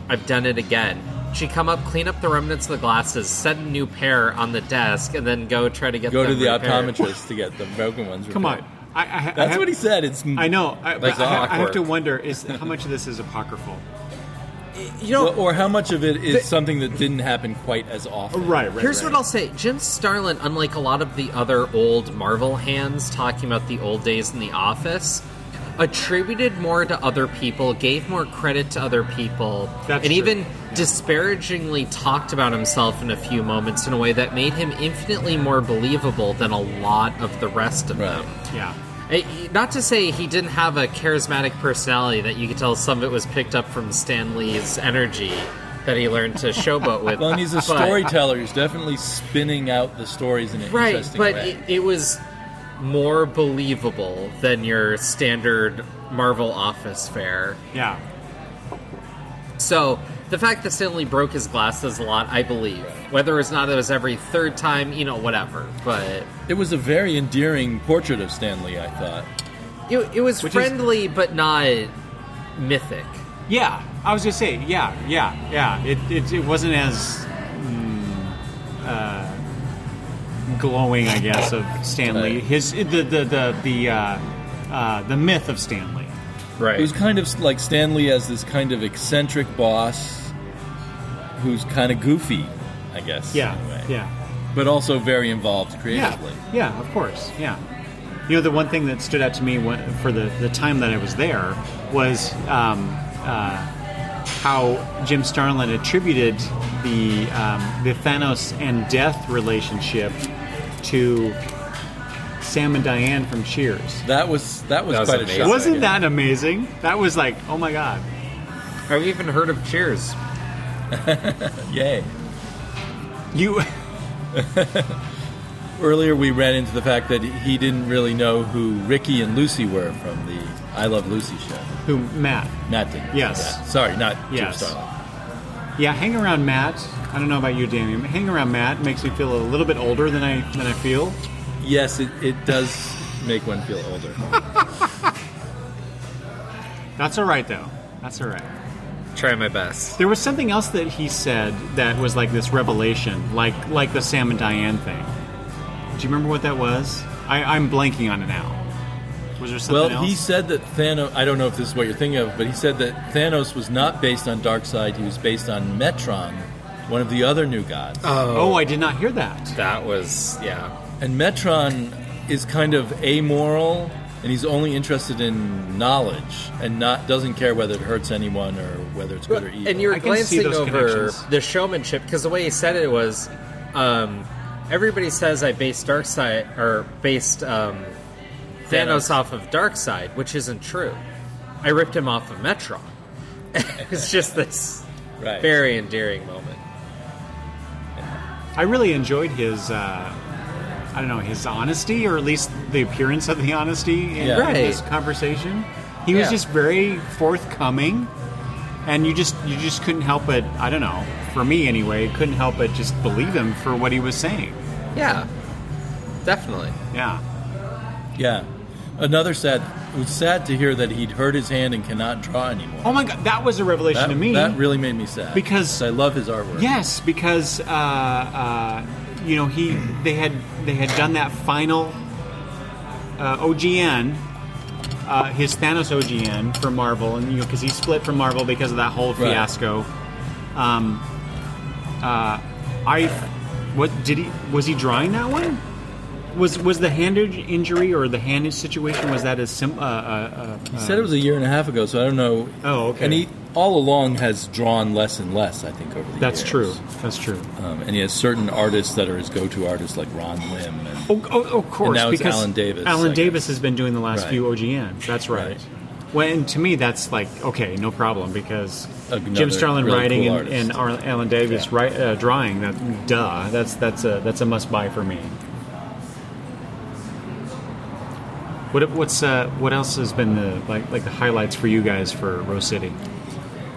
I've done it again. She'd come up, clean up the remnants of the glasses, set a new pair on the desk, and then go try to get them to the repaired. optometrist to get the broken ones repaired. Come on. That's what he said. I know. I have to awkward. wonder how much of this is apocryphal. Or how much of it is something that didn't happen quite as often. Right. Here's what I'll say. Jim Starlin, unlike a lot of the other old Marvel hands talking about the old days in the office, attributed more to other people, gave more credit to other people, even disparagingly talked about himself in a few moments in a way that made him infinitely more believable than a lot of the rest of them. Yeah. Not to say he didn't have a charismatic personality that you could tell some of it was picked up from Stan Lee's energy that he learned to showboat with. Well, and he's a storyteller. He's definitely spinning out the stories in an interesting way. Right, but it was more believable than your standard Marvel office fare. Yeah. So, the fact that Stan Lee broke his glasses a lot, I believe. Whether or not it was every third time, whatever. But it was a very endearing portrait of Stan Lee, I thought. It was friendly, but not mythic. Yeah, I was gonna say, yeah. It wasn't as glowing, I guess, of Stan Lee. The myth of Stan Lee. Right. It was kind of like Stan Lee as this kind of eccentric boss who's kind of goofy, I guess. Yeah, in a way. yeah. But also very involved creatively. Yeah, of course, yeah. The one thing that stood out to me for the time that I was there was how Jim Starlin attributed the Thanos and death relationship to Sam and Diane from Cheers. That was quite a amazing. shock. Wasn't that amazing? That was like, oh my god. I've even heard of Cheers. Yay. You Earlier we ran into the fact that he didn't really know who Ricky and Lucy were from the I Love Lucy show. who Matt? Matt didn't. Yes. Yeah. Sorry, not Yes. Jim Starlin. Yeah, hang around Matt. I don't know about you, Damian. But hang around Matt makes me feel a little bit older than I feel. Yes, it does make one feel older. That's all right though. That's all right. Try my best. There was something else that he said that was like this revelation, like the Sam and Diane thing. Do you remember what that was? I'm blanking on it now. Was there something else? Well, he said that Thanos, I don't know if this is what you're thinking of, but he said that Thanos was not based on Darkseid, he was based on Metron, one of the other new gods. Oh, I did not hear that. That was, yeah. And Metron is kind of amoral, and he's only interested in knowledge, and doesn't care whether it hurts anyone or whether it's good or evil. And you were I can see glancing those over connections. the showmanship, because the way he said it was, everybody says I based Darkseid, or based Thanos off of Darkseid, which isn't true. I ripped him off of Metron. It's just this Right. very endearing moment. I really enjoyed his, I don't know, his honesty, or at least the appearance of the honesty in, Yeah. in Right. this conversation. He was Yeah. just very forthcoming, and you just couldn't help but, I don't know, for me anyway, couldn't help but just believe him for what he was saying. Yeah, definitely. Yeah. Yeah. It was sad to hear that he'd hurt his hand and cannot draw anymore. Oh my god, that was a revelation to me. That really made me sad. Because- I love his artwork. Yes, because you know, they had done that final OGN, his Thanos OGN for Marvel, and you know, because he split from Marvel because of that whole Right. fiasco. Was he drawing that one? Was the hand injury or the hand situation, was that as He said it was a year and a half ago, so I don't know. Oh, okay. And he all along has drawn less and less, I think, over the years. That's true. That's true. And he has certain artists that are his go-to artists, like Ron Lim. And, Of course. And now it's because Alan Davis, Alan I Davis guess. has been doing the last Right. few OGNs. That's right. Right. Well, and to me, that's like, okay, no problem, because Another Jim Starlin really writing cool and artist. Alan Davis drawing, that's a must buy for me. What else has been the highlights for you guys for Rose City?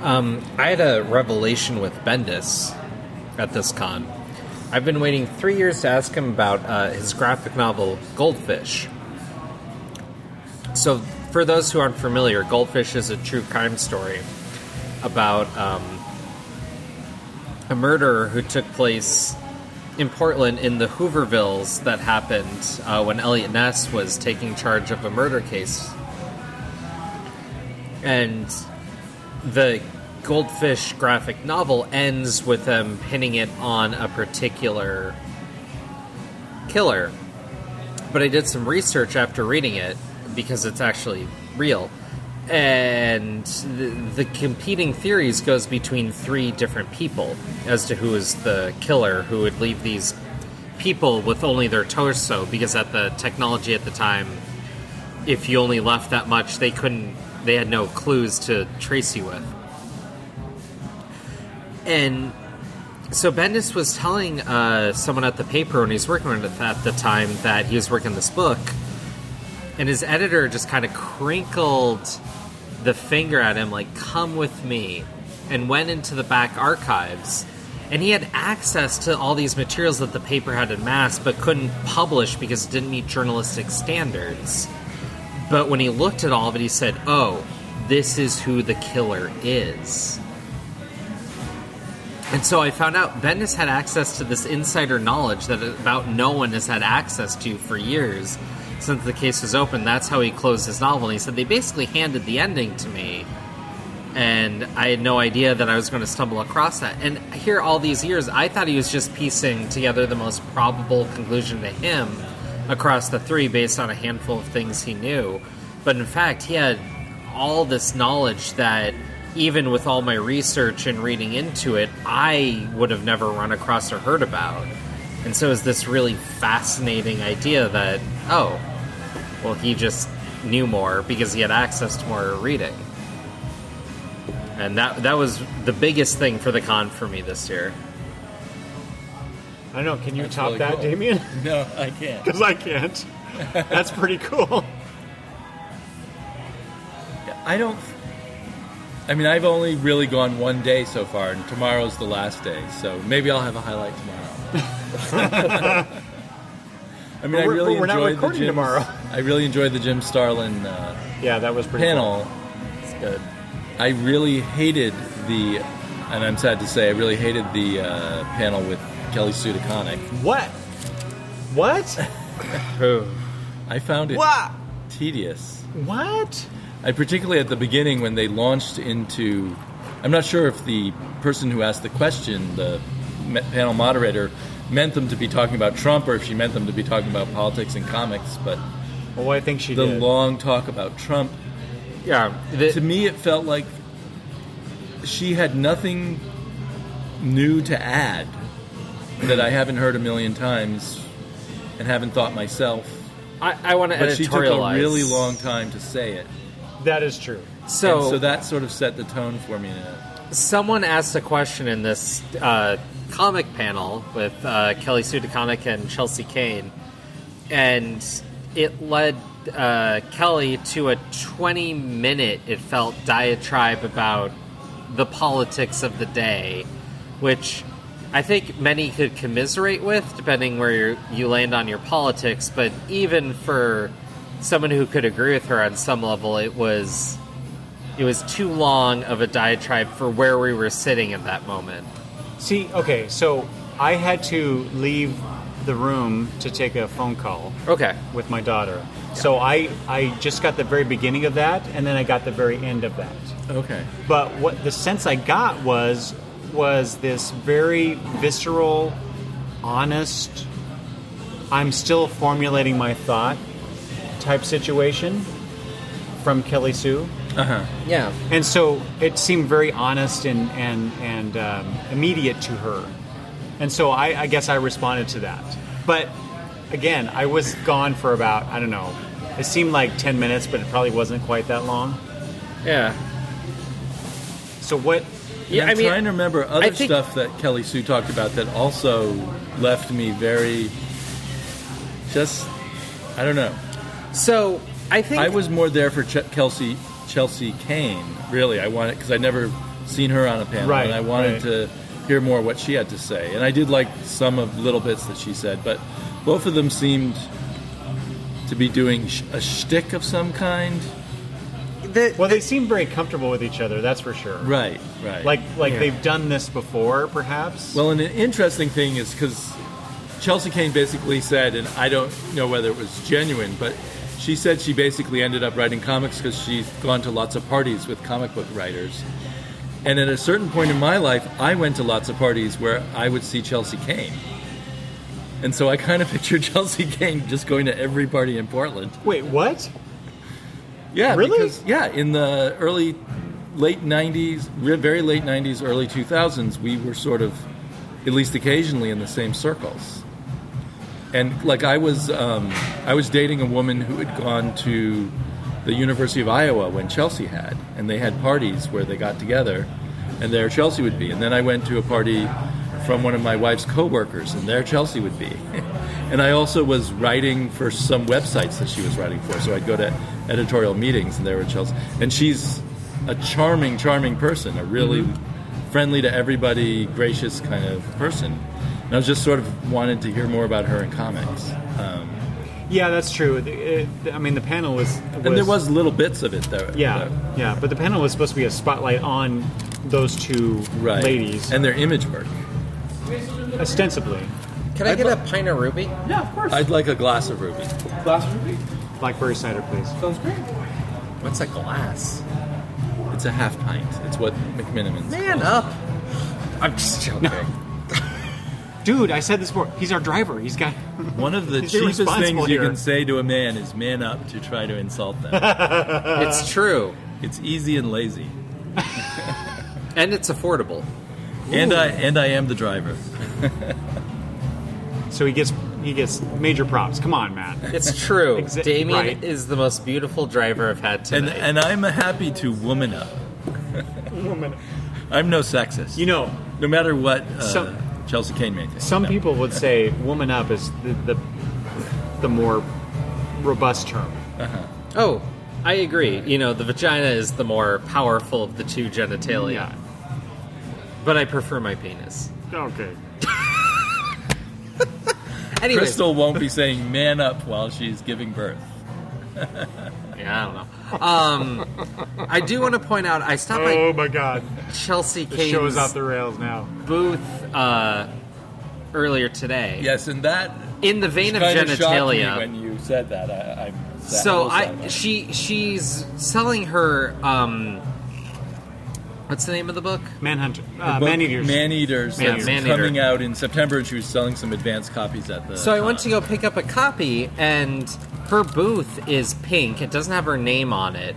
I had a revelation with Bendis at this con. I've been waiting 3 years to ask him about his graphic novel Goldfish. So, for those who aren't familiar, Goldfish is a true crime story about a murder who took place in Portland in the Hoovervilles that happened when Elliot Ness was taking charge of a murder case. And the Goldfish graphic novel ends with them pinning it on a particular killer. But I did some research after reading it, because it's actually real. And the competing theories goes between 3 different people as to who is the killer, who would leave these people with only their torso, because at the technology at the time, if you only left that much, they had no clues to trace you with. And so Bendis was telling someone at the paper when he was working on it at the time that he was working on this book, and his editor just kind of crinkled the finger at him like, come with me, and went into the back archives. And he had access to all these materials that the paper had amassed but couldn't publish because it didn't meet journalistic standards. But when he looked at all of it, he said, oh, this is who the killer is. And so I found out Bendis had access to this insider knowledge that about no one has had access to for years since the case was open. That's how he closed his novel. And he said, they basically handed the ending to me, and I had no idea that I was going to stumble across that. And here, all these years, I thought he was just piecing together the most probable conclusion to him across the 3 based on a handful of things he knew. But in fact, he had all this knowledge that even with all my research and reading into it, I would have never run across or heard about. And so it's this really fascinating idea that, oh, well, he just knew more because he had access to more reading. And that was the biggest thing for the con for me this year. I don't know. Can you That's top really that, cool. Damian? No, I can't. Because I can't. That's pretty cool. I've only really gone one day so far, and tomorrow's the last day, so maybe I'll have a highlight tomorrow. I really we're not enjoyed recording the tomorrow. I really enjoyed the Jim Starlin Yeah, that was pretty panel. cool. It's good. I really hated and I'm sad to say, I really hated the panel with Kelly Sue DeConnick. What? I found it What? tedious. What? Particularly at the beginning when they launched into... I'm not sure if the person who asked the question, the panel moderator, meant them to be talking about Trump or if she meant them to be talking about politics and comics, but Well, I think she the did. long talk about Trump, Yeah. to me it felt like she had nothing new to add that I haven't heard a million times and haven't thought myself. I want to But editorialize. she took a really long time to say it. That is true. So that sort of set the tone for me. Someone asked a question in this comic panel with Kelly Sue DeConnick and Chelsea Kane, and it led Kelly to a 20-minute, it felt, diatribe about the politics of the day, which I think many could commiserate with, depending where you land on your politics, but even for someone who could agree with her on some level, it was too long of a diatribe for where we were sitting at that moment. See, okay, so I had to leave the room to take a phone call Okay. with my daughter. So I just got the very beginning of that, and then I got the very end of that. Okay. But what the sense I got was this very visceral, honest, I'm still formulating my thought type situation from Kelly Sue. Yeah. And so it seemed very honest and immediate to her. And so I guess I responded to that. But again, I was gone for about, I don't know, it seemed like 10 minutes, but it probably wasn't quite that long. Yeah. So what... Yeah, I'm trying to remember I other think- stuff that Kelly Sue talked about that also left me very... I don't know. So I think I was more there for Chelsea Kane, really. I wanted, because I'd never seen her on a panel, Right, and I wanted right. to hear more what she had to say. And I did like some of little bits that she said, but both of them seemed to be doing a shtick of some kind. Well, they seem very comfortable with each other, that's for sure. Right. Like Yeah. they've done this before, perhaps. Well, and an interesting thing is because Chelsea Kane basically said, and I don't know whether it was genuine, but she said she basically ended up writing comics because she's gone to lots of parties with comic book writers. And at a certain point in my life, I went to lots of parties where I would see Chelsea Kane. And so I kind of pictured Chelsea Kane just going to every party in Portland. Wait, what? Yeah, Really? Because, in the late 90s, very late 90s, early 2000s, we were sort of, at least occasionally, in the same circles. And like I was dating a woman who had gone to the University of Iowa when Chelsea had, and they had parties where they got together, and there Chelsea would be. And then I went to a party from one of my wife's coworkers, and there Chelsea would be. And I also was writing for some websites that she was writing for, so I'd go to editorial meetings, and there were Chelsea. And she's a charming, charming person, a really friendly to everybody, gracious kind of person. And I was just sort of wanted to hear more about her in comics. Yeah, that's true. The panel was... And there was little bits of it, though. Yeah, but the panel was supposed to be a spotlight on those two Right. ladies, And their image work. ostensibly. Can I get a pint of Ruby? Yeah, of course. I'd like a glass of Ruby. Glass of Ruby. Blackberry cider, please. Sounds great. What's a glass? It's a half pint. It's what McMiniman's Man called. up. I'm just joking. Dude, I said this before. He's our driver. He's got... One of the He's cheapest irresponsible things you here. can say to a man is man up to try to insult them. It's true. It's easy and lazy. And it's affordable. And I am the driver. So he gets major props. Come on, Matt. It's true. Damian right. is the most beautiful driver I've had tonight. And I'm happy to woman up. I'm no sexist. You know, no matter what Chelsea Kane may think. Some people would say woman up is the more robust term. Uh-huh. Oh, I agree. You know, the vagina is the more powerful of the two genitalia. Yeah. But I prefer my penis. Okay. Anyways. Crystal won't be saying man up while she's giving birth. Yeah, I don't know. I do want to point out, I stopped by my God. Chelsea The show is Kane's off the rails now. booth earlier today. Yes, and that In the vein of kind of shocked me genitalia. when you said that. I'm sad. So she's selling her what's the name of the book? Manhunter. Book, Man-Eaters. Man-Eaters. Man-Eater. That's Man-Eater. coming out in September, and she was selling some advanced copies at the So I went to go pick up a copy, and her booth is pink. It doesn't have her name on it.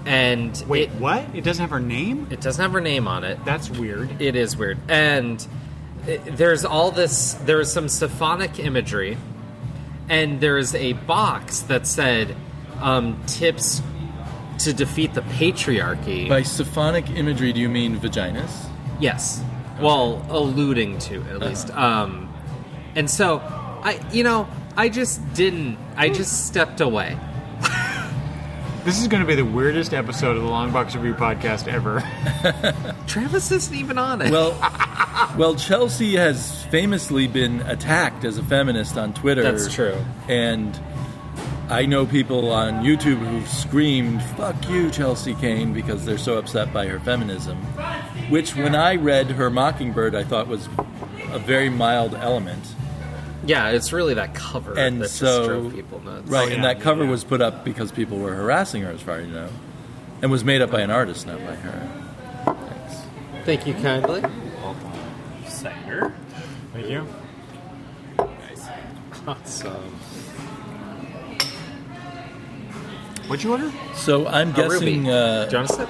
And Wait, what? It doesn't have her name? it doesn't have her name on it. That's weird. It is weird. And there's some symphonic imagery, and there's a box that said tips to defeat the patriarchy. By symphonic imagery, do you mean vaginas? Yes. Well, alluding to at least. And so I just stepped away. This is going to be the weirdest episode of the Long Box Review podcast ever. Travis isn't even on it. Well, Chelsea has famously been attacked as a feminist on Twitter. That's true. And I know people on YouTube who've screamed, "Fuck you, Chelsea Kane," because they're so upset by her feminism. Which, when I read her Mockingbird, I thought was a very mild element. Yeah, it's really that cover And that so, just drove people nuts. Right, Oh, and yeah, that cover yeah. was put up because people were harassing her, as far as you know. And was made up by an artist, not by her. Thanks. Thank you kindly. Cider. Thank you. Awesome. What'd you order? So I'm Ruby. guessing... Do you want to sip?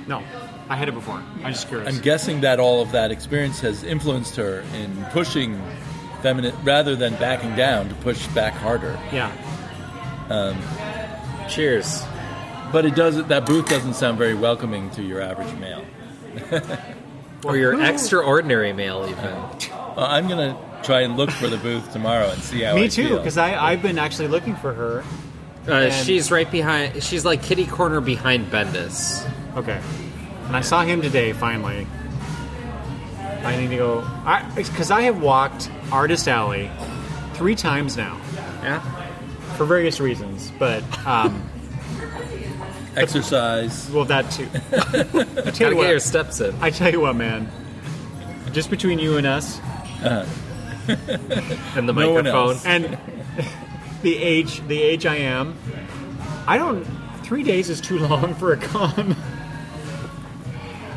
No. I had it before. I'm just curious. I'm guessing that all of that experience has influenced her in pushing feminine, rather than backing down, to push back harder. Yeah. Cheers. But it doesn't. That booth doesn't sound very welcoming to your average male. Or your extraordinary male, even. Well, I'm gonna try and look for the booth tomorrow and see how. Me I too, feel. because I've been actually looking for her. And- She's right behind. She's like kitty corner behind Bendis. Okay. And I saw him today, finally. I need to go... Because I have walked Artist Alley 3 times now. Yeah. For various reasons. But, Exercise. well, that too. I tell Gotta you get your what, steps in. I tell you what, man. Just between you and us, And the No one microphone. else. and the age I am, 3 days is too long for a con.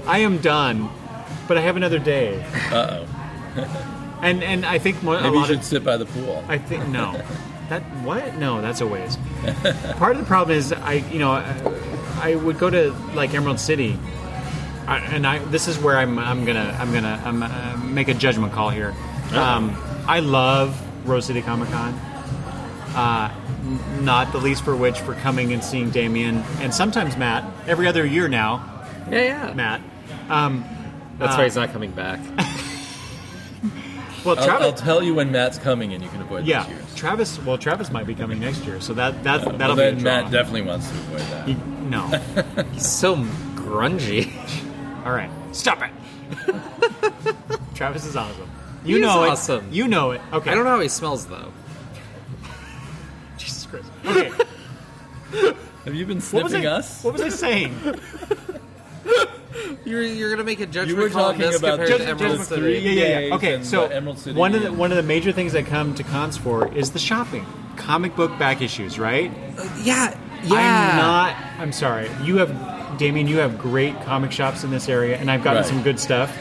I am done, but I have another day. Uh-oh. And I think a Maybe you lot should of... sit by the pool. I think no. That what? No, that's a waste. Part of the problem is I would go to like Emerald City, this is where I'm gonna make a judgment call here. I love Rose City Comic Con. Not the least for which for coming and seeing Damian and sometimes Matt every other year now. Yeah. Matt. That's why he's not coming back. Well, I'll Travis. tell you when Matt's coming, and you can avoid Yeah, this year's. Travis. Well, Travis might be coming next year, so that'll Well, be a then draw. Matt definitely wants to avoid that. No. He's so grungy. All right, stop it. Travis is awesome. You He is know it. awesome. You know it. Okay. I don't know how he smells though. Jesus Christ. Okay. Have you been What was sniffing I? us? What was I saying? You're gonna make a judgment You were call on talking this about compared to Judgment Emerald Judgment City. Three. Yeah. Okay. And So Emerald City one and- of the major things I come to cons for is the shopping, comic book back issues, right? Yeah. I'm sorry. You have, Damian. You have great comic shops in this area, and I've gotten Right. some good stuff.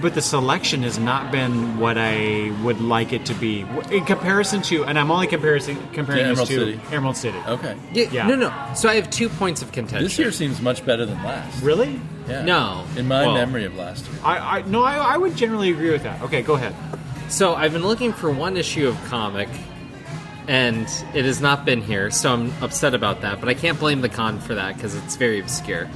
But the selection has not been what I would like it to be in comparison to, and I'm only comparing this to Emerald City. Okay. Yeah. No. So I have 2 points of contention. This year seems much better than last. Really? Yeah. No. In my memory of last year. I would generally agree with that. Okay, go ahead. So I've been looking for one issue of comic, and it has not been here, so I'm upset about that. But I can't blame the con for that because it's very obscure.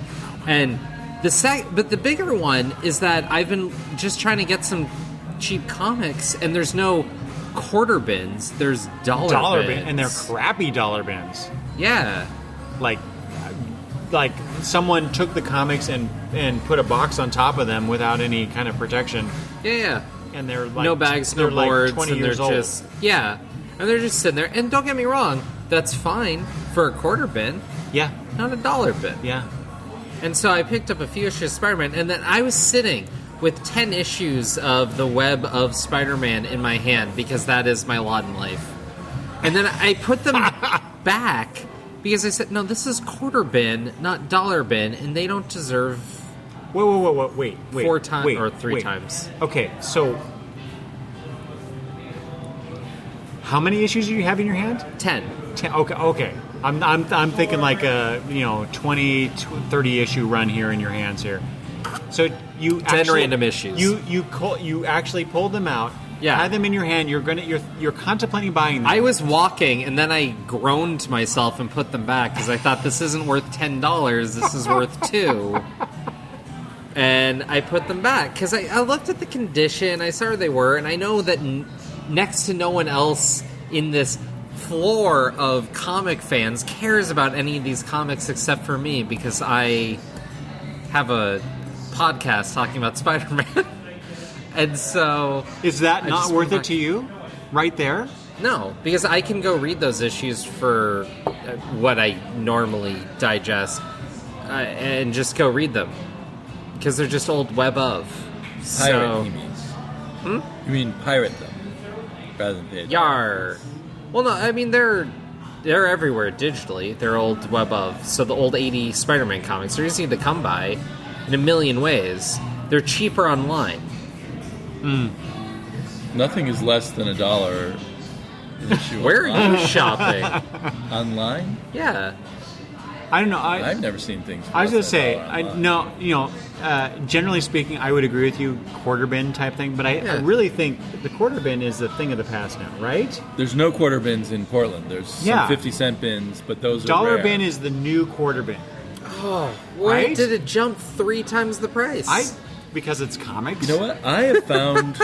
And but the bigger one is that I've been just trying to get some cheap comics, and there's no quarter bins. There's dollar bins, and they're crappy dollar bins. Yeah, like someone took the comics and put a box on top of them without any kind of protection. Yeah. And they're like no bags, no boards, like 20 and years they're old. and they're just sitting there. And don't get me wrong, that's fine for a quarter bin. Yeah, not a dollar bin. Yeah. And so I picked up a few issues of Spider-Man, and then I was sitting with 10 issues of the Web of Spider-Man in my hand because that is my lot in life. And then I put them back because I said, no, this is quarter bin, not dollar bin, and they don't deserve... Wait. 4 times or 3 times. Okay, so... How many issues do you have in your hand? 10. Okay. I'm thinking like a 20, 30 issue run here in your hands here. So you 10 random issues. You actually pulled them out. Yeah. Had them in your hand. You're contemplating buying them. I was walking and then I groaned to myself and put them back because I thought this isn't worth $10. This is worth $2. And I put them back because I looked at the condition. I saw where they were, and I know that next to no one else in this floor of comic fans cares about any of these comics except for me because I have a podcast talking about Spider-Man. And so... Is that not worth it to you? Right there? No, because I can go read those issues for what I normally digest and just go read them. Because they're just old web of. Pirate, he means. You mean pirate them, rather than pay. Yar. Well, no, I mean, they're everywhere digitally. They're old web of. So the old 80 Spider-Man comics are easy to come by in a million ways. They're cheaper online. Nothing is less than $1 an issue. Where are you shopping? Online? Yeah. I don't know. I've never seen things. I was going to say, generally speaking, I would agree with you, quarter bin type thing, but I really think the quarter bin is the thing of the past now, right? There's no quarter bins in Portland. There's some 50-cent bins, but those are dollar rare. bin is the new quarter bin. Oh, why right? did it jump 3 times the price? Because it's comics. You know what? I have found...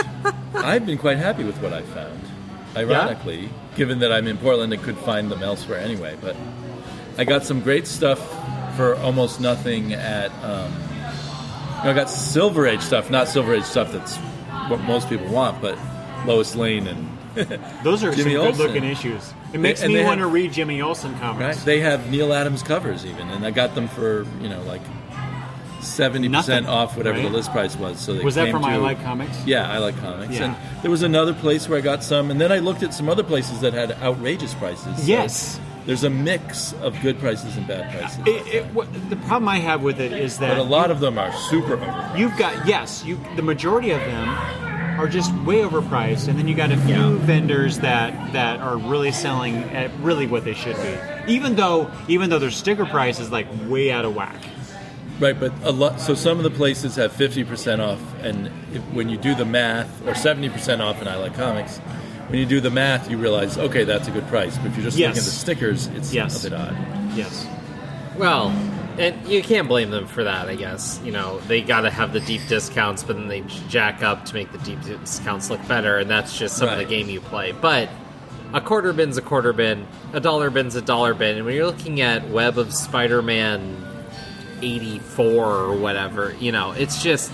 I've been quite happy with what I've found. Ironically, given that I'm in Portland and could find them elsewhere anyway, but... I got some great stuff for almost nothing at... I got Silver Age stuff, not Silver Age stuff that's what most people want, but Lois Lane and those are Jimmy some Olsen. good-looking issues. It makes me want to read Jimmy Olsen comics. Right? They have Neil Adams covers even, and I got them for, like 70% off whatever the list price was. So was that from I Like Comics? Yeah, I Like Comics. Yeah. And there was another place where I got some, and then I looked at some other places that had outrageous prices. Yes. There's a mix of good prices and bad prices. The problem I have with it is that... But a lot of them are super overpriced. You've got... Yes, the majority of them are just way overpriced, and then you got a few vendors that are really selling at really what they should be. Even though their sticker price is like way out of whack. Right, but a lot. So some of the places have 50% off, and when you do the math, or 70% off in I Like Comics... When you do the math, you realize, okay, that's a good price. But if you're just looking at the stickers, it's a bit odd. Yes. Well, and you can't blame them for that, I guess. They got to have the deep discounts, but then they jack up to make the deep discounts look better, and that's just some of the game you play. But a quarter bin's a quarter bin, a dollar bin's a dollar bin, and when you're looking at Web of Spider-Man 84 or whatever, it's just...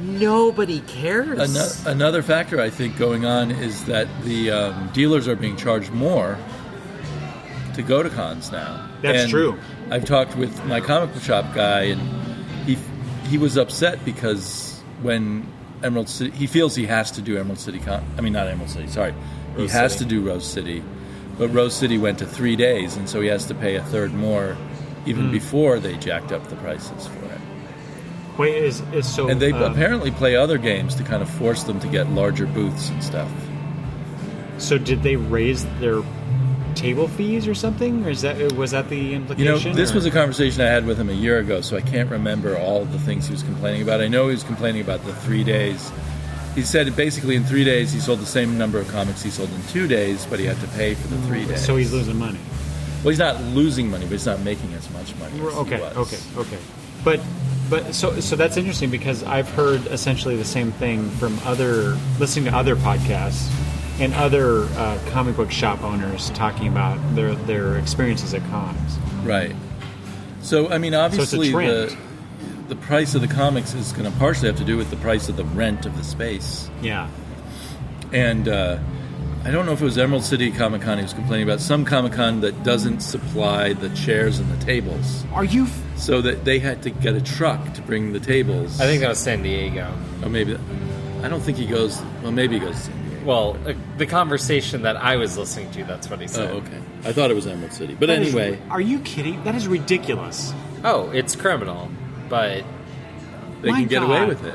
Nobody cares. Another factor I think going on is that the dealers are being charged more to go to cons now. That's true. I've talked with my comic book shop guy, and he was upset because when Emerald City, he feels he has to do Emerald City not Emerald City. Sorry, Rose City. Has to do Rose City, but Rose City went to 3 days, and so he has to pay a third more, even before they jacked up the prices for it. Wait, is so? And they apparently play other games to kind of force them to get larger booths and stuff. So did they raise their table fees or something? Or was that the implication? This was a conversation I had with him a year ago, so I can't remember all the things he was complaining about. I know he was complaining about the 3 days. He said basically in 3 days he sold the same number of comics he sold in 2 days, but he had to pay for the 3 days. So he's losing money. Well, he's not losing money, but he's not making as much money as Okay, he was. okay. But so that's interesting because I've heard essentially the same thing from listening to other podcasts and other comic book shop owners talking about their experiences at cons. Right. So, I mean, obviously So it's a trend. the price of the comics is going to partially have to do with the price of the rent of the space. Yeah. And I don't know if it was Emerald City Comic Con he was complaining about, some Comic Con that doesn't supply the chairs and the tables. Are you... So that they had to get a truck to bring the tables. I think that was San Diego. Or maybe... I don't think he goes... Well, maybe he goes to San Diego. Well, the conversation that I was listening to, that's what he said. Oh, okay. I thought it was Emerald City. But That anyway... are you kidding? That is ridiculous. Oh, it's criminal, but They My can get God. away with it.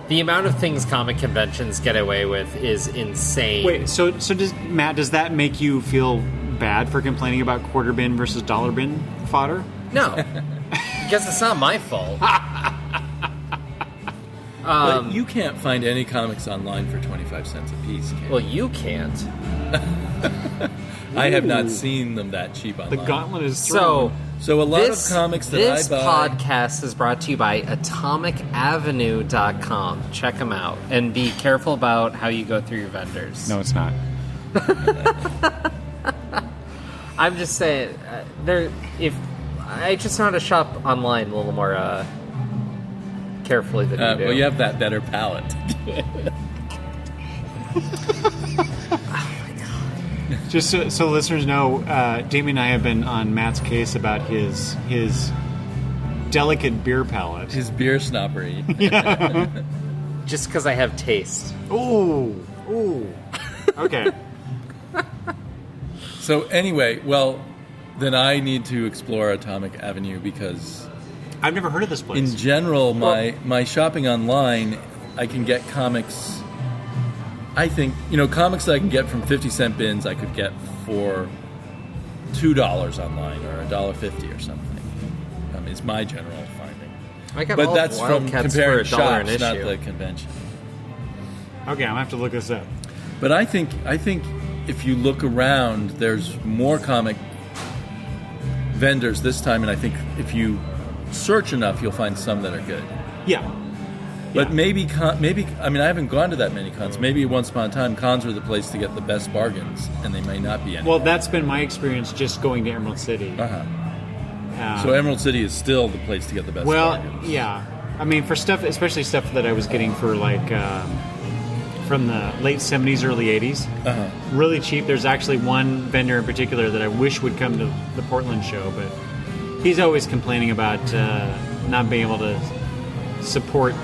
the amount of things comic conventions get away with is insane. Wait, so does that make you feel bad for complaining about quarter bin versus dollar bin fodder? No, because it's not my fault. But you can't find any comics online for 25 cents a piece, can you? Well, you can't. I have not seen them that cheap The online. gauntlet is So, thrown. So a lot of comics that this I buy... podcast is brought to you by AtomicAvenue.com. Check them out. And be careful about how you go through your vendors. No, it's not. I'm just saying, if I just know how to shop online a little more carefully than you do. Well, you have that better palate. Just so listeners know, Damian and I have been on Matt's case about his delicate beer palate. His beer snobbery. Just because I have taste. Ooh. Okay. So anyway, well, then I need to explore Atomic Avenue because I've never heard of this place. in general, my shopping online, I can get comics. I think, comics that I can get from 50-cent bins, I could get for $2 online or $1.50 or something. Is my general finding. I got But all that's from Wildcats comparing for $1 an shops, not issue. the convention. Okay, I'm gonna have to look this up. But I think if you look around, there's more comic vendors this time, and I think if you search enough, you'll find some that are good. Yeah. But maybe I haven't gone to that many cons. Maybe once upon a time, cons were the place to get the best bargains, and they may not be anymore. Well, that's been my experience just going to Emerald City. So Emerald City is still the place to get the best bargains. Yeah. I mean, for stuff, especially stuff that I was getting for like from the late 70s, early 80s, really cheap. There's actually one vendor in particular that I wish would come to the Portland show, but he's always complaining about not being able to support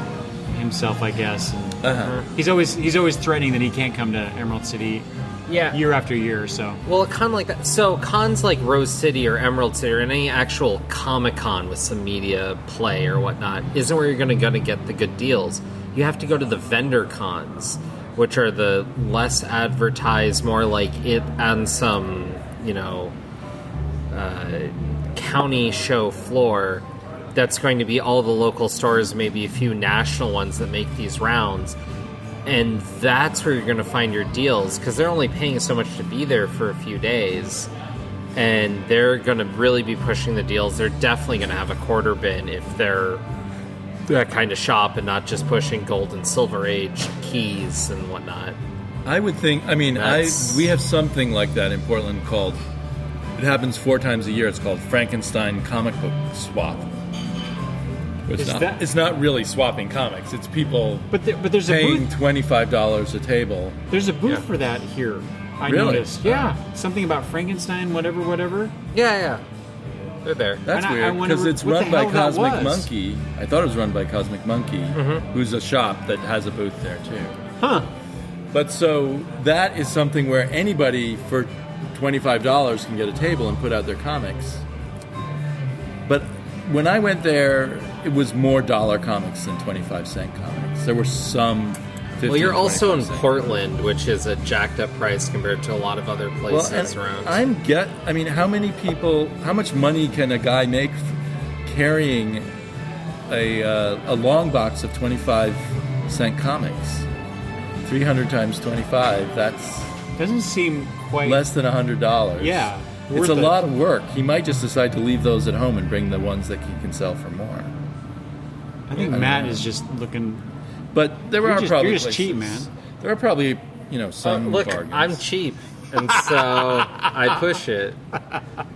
himself, I guess. And he's always threatening that he can't come to Emerald City year after year. So Well, a con like that. So cons like Rose City or Emerald City or any actual Comic-Con with some media play or whatnot isn't where you're going to get the good deals. You have to go to the vendor cons, which are the less advertised, more like it on some, county show floor. That's going to be all the local stores, maybe a few national ones that make these rounds. And that's where you're going to find your deals, because they're only paying so much to be there for a few days. And they're going to really be pushing the deals. They're definitely going to have a quarter bin if they're that kind of shop and not just pushing gold and silver age keys and whatnot. I would think. We have something like that in Portland called. It happens 4 times a year. It's called Frankenstein Comic Book Swap. It's not really swapping comics. It's people but there's paying a booth. $25 a table. There's a booth for that here. I Really? noticed. Yeah, something about Frankenstein, whatever. Yeah. They're there. That's And I weird wonder because it's what the run by hell that Cosmic was. Monkey. I thought it was run by Cosmic Monkey, who's a shop that has a booth there too. Huh? But so that is something where anybody for $25 can get a table and put out their comics. But when I went there it was more dollar comics than 25-cent comics. There were some 50, Well, you're also in 25 cent. Portland, which is a jacked up price compared to a lot of other places around. I mean, how much money can a guy make carrying a long box of 25-cent comics? 300 times 25, that's Doesn't seem quite less than $100. Yeah, It's worth a it. lot of work. He might just decide to leave those at home and bring the ones that he can sell for more. I think Matt is just looking. But there are probably you're just cheap, places- man. There are probably some Look, bargains. I'm cheap, and so I push it.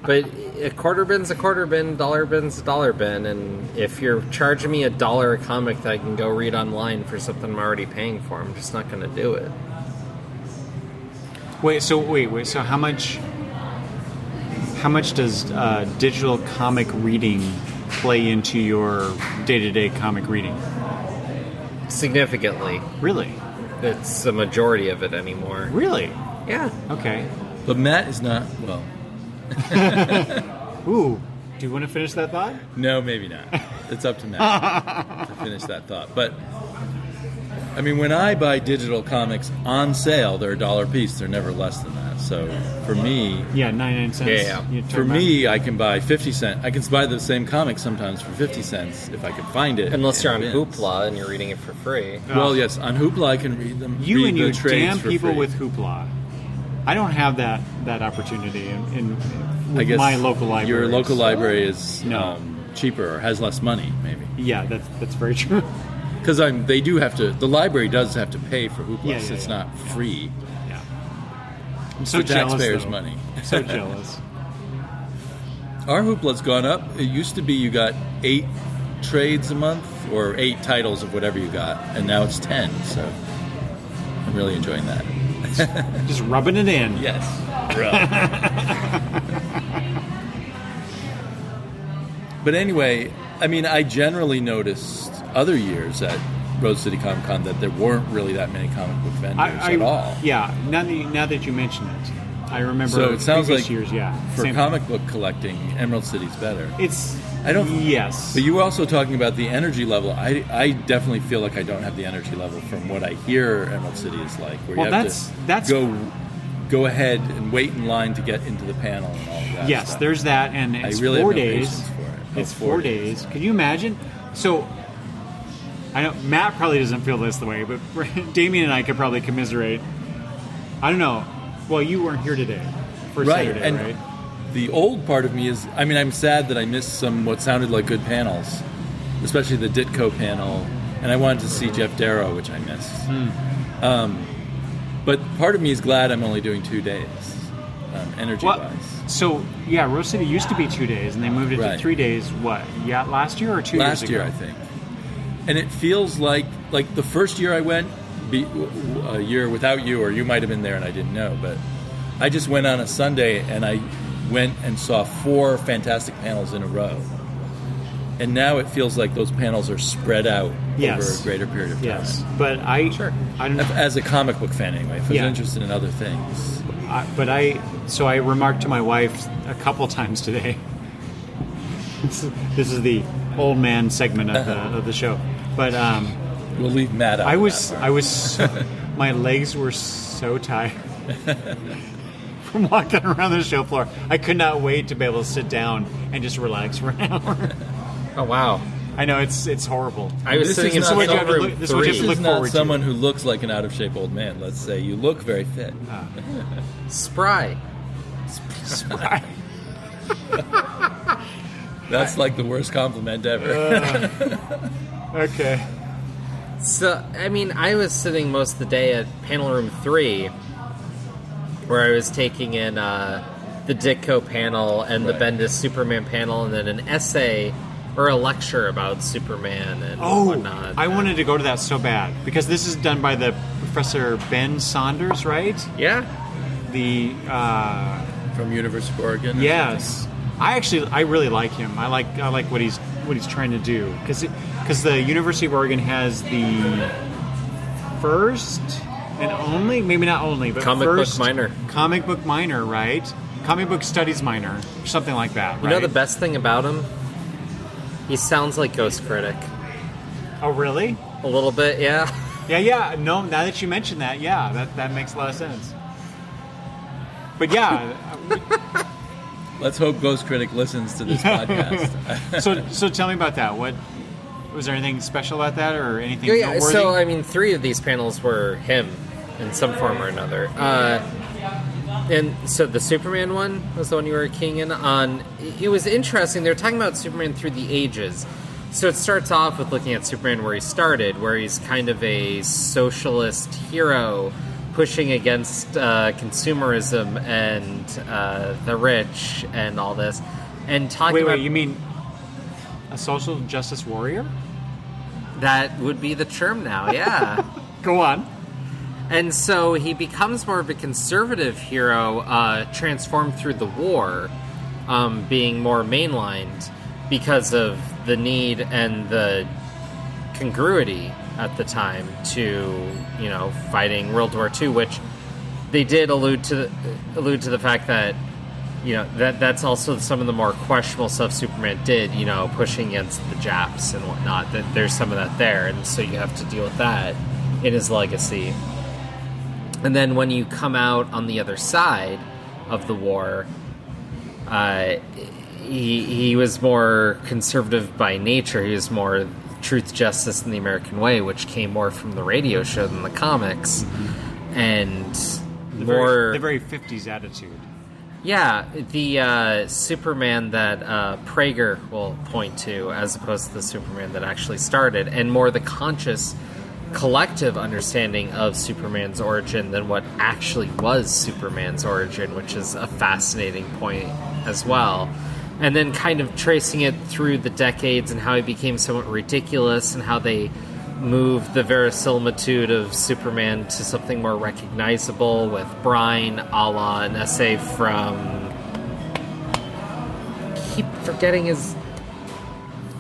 But a quarter bin's a quarter bin, dollar bin's a dollar bin, and if you're charging me $1 a comic that I can go read online for something I'm already paying for, I'm just not going to do it. Wait. So how much does digital comic reading play into your day-to-day comic reading? Significantly. Really? It's the majority of it anymore. Really? Yeah. Okay. But Matt is not, well, Ooh. Do you want to finish that thought? no, maybe not. It's up to Matt to finish that thought. But, I mean, when I buy digital comics on sale, they're $1 a piece. They're never less than that. So, for me, Yeah, 99 cents. Yeah. You talk for about- me, I can buy 50 cents. I can buy the same comic sometimes for 50 cents if I can find it. Unless you're on in bins. Hoopla and you're reading it for free. Well, yes, on Hoopla I can read them. You read and the your trades damn for people free. with Hoopla. I don't have that opportunity in I with guess my local library. Your local library is No. cheaper or has less money, maybe. Yeah, that's very true. Because they do have to. The library does have to pay for Hoopla. Yeah, so it's yeah. not free. Yeah. I'm so For jealous. taxpayers' though. money. I'm so jealous. Our Hoopla's gone up. It used to be you got 8 trades a month or 8 titles of whatever you got, and now it's 10. So I'm really enjoying that. Just rubbing it in. Yes. But anyway, I mean, I generally noticed other years at Rose City Comic Con that there weren't really that many comic book vendors at all. Yeah. Now that you mention it, I remember. So it sounds previous like years. Yeah. for Same- comic book collecting, Emerald City's better. it's. I don't- Yes. But you were also talking about the energy level. I definitely feel like I don't have the energy level from what I hear Emerald City is like. Where Well, you have that's go ahead and wait in line to get into the panel and all of that. Yes, stuff. there's that, and it's I really 4 have no days. patience for it. Oh, It's 4 days. Can you imagine? So, I know Matt probably doesn't feel this the way, but Damian and I could probably commiserate. I don't know. Well, you weren't here today for Right, Saturday, and right? the old part of me is, I mean, I'm sad that I missed some what sounded like good panels, especially the Ditko panel, and I wanted to see Jeff Darrow, which I missed. But part of me is glad I'm only doing 2 days, energy-wise. So, yeah, Rose City used to be 2 days, and they moved it to Right. 3 days, what? Yeah, last year or 2 years Last ago? year, I think. And it feels like the first year I went, a year without you, or you might have been there and I didn't know, but I just went on a Sunday and I went and saw 4 fantastic panels in a row. And now it feels like those panels are spread out Yes. over a greater period of time. Yes, but I don't know. As a comic book fan, anyway, if I was Yeah. interested in other things. So I remarked to my wife a couple times today. This is the old man segment of the show, but We'll leave Matt out. I of was that part. my legs were so tired from walking around the show floor. I could not wait to be able to sit down and just relax for an hour. Oh, wow. I know it's horrible. I was This sitting is in not Silver someone- Room this is what you have to 3. look This is not forward to. someone who looks like an out-of-shape old man. Let's say you look very fit. Spry. That's like the worst compliment ever. Okay. So, I mean, I was sitting most of the day at panel room 3, where I was taking in the Ditko panel and the Right. Bendis Superman panel, and then an essay or a lecture about Superman and Oh, whatnot. I wanted to go to that so bad because this is done by the Professor Ben Saunders, right? Yeah. The From University of Oregon. yes, I really like him. I like what he's trying to do because the University of Oregon has the first and only, maybe not only, but Comic book first minor. comic book minor, right? Comic book studies minor, or something like that. You right? know the best thing about him? He sounds like Ghost Critic. Oh, really? A little bit, yeah. Yeah. No, now that you mention that, yeah, that makes a lot of sense. But yeah. Let's hope Ghost Critic listens to this podcast. So tell me about that. What was there anything special about that, or anything Yeah. noteworthy? So I mean, 3 of these panels were him in some form or another. And so the Superman one was the one you were keying in on. It was interesting. They were talking about Superman through the ages. So it starts off with looking at Superman where he started, where he's kind of a socialist hero pushing against consumerism and the rich and all this. And talking about... Wait, you mean a social justice warrior? That would be the term now, yeah. Go on. And so he becomes more of a conservative hero, transformed through the war, being more mainlined because of the need and the congruity at the time to, fighting World War II, which they did allude to the fact that, that's also some of the more questionable stuff Superman did, pushing against the Japs and whatnot. That there's some of that there, and so you have to deal with that in his legacy. And then when you come out on the other side of the war, he was more conservative by nature. He was more truth, justice, and the American way, which came more from the radio show than the comics. Mm-hmm. And the very 50s attitude. Yeah, the Superman that Prager will point to, as opposed to the Superman that actually started, and more the conscious collective understanding of Superman's origin than what actually was Superman's origin, which is a fascinating point as well. And then kind of tracing it through the decades and how he became somewhat ridiculous and how they moved the verisimilitude of Superman to something more recognizable with Brine, a la an essay from... I keep forgetting his...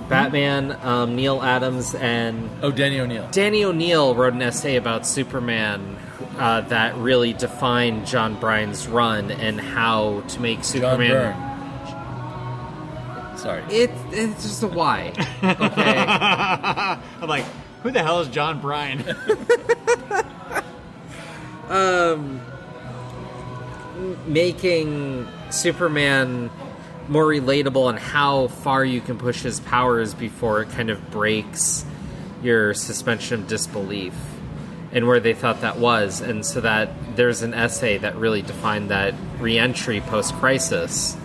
Batman, Neil Adams, and... Oh, Danny O'Neill. Danny O'Neill wrote an essay about Superman that really defined John Byrne's run and how to make Superman... John Byrne. Sorry. It's just a why. Okay? I'm like, who the hell is John Byrne? Making Superman more relatable and how far you can push his powers before it kind of breaks your suspension of disbelief, and where they thought that was. And so that there's an essay that really defined that re-entry post-crisis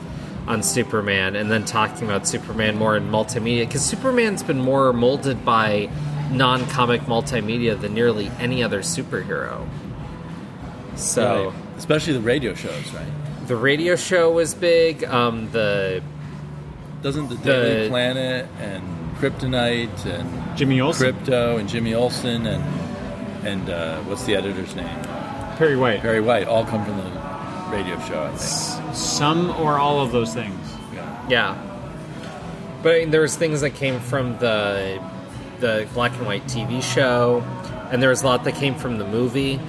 on Superman, and then talking about Superman more in multimedia, because Superman's been more molded by non-comic multimedia than nearly any other superhero. So, right. Especially the radio shows, right? The radio show was big. Doesn't the Daily Planet and Kryptonite and Jimmy Olsen, Crypto and Jimmy Olsen and what's the editor's name? Perry White. Perry White all come from the radio show, I think. Some or all of those things. Yeah. But I mean, there was things that came from the black and white TV show, and there was a lot that came from the movie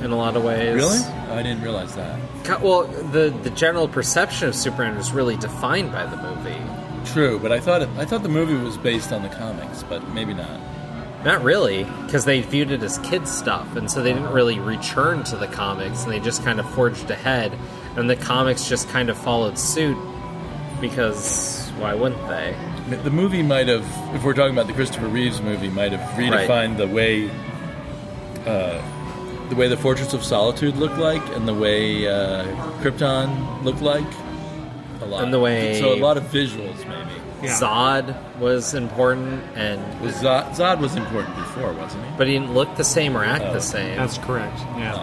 in a lot of ways. Really? I didn't realize that. Well, the general perception of Superman was really defined by the movie. True, but I thought the movie was based on the comics, but maybe not. Not really, because they viewed it as kids' stuff, and so they didn't really return to the comics, and they just kind of forged ahead, and the comics just kind of followed suit, because why wouldn't they? The movie might have, if we're talking about the Christopher Reeves movie, might have redefined the way the Fortress of Solitude looked like, and the way Krypton looked like, a lot. And the way... So a lot of visuals, maybe. Yeah. Zod was important, and Zod was important before, wasn't he? But he didn't look the same or act the same. That's correct. Yeah.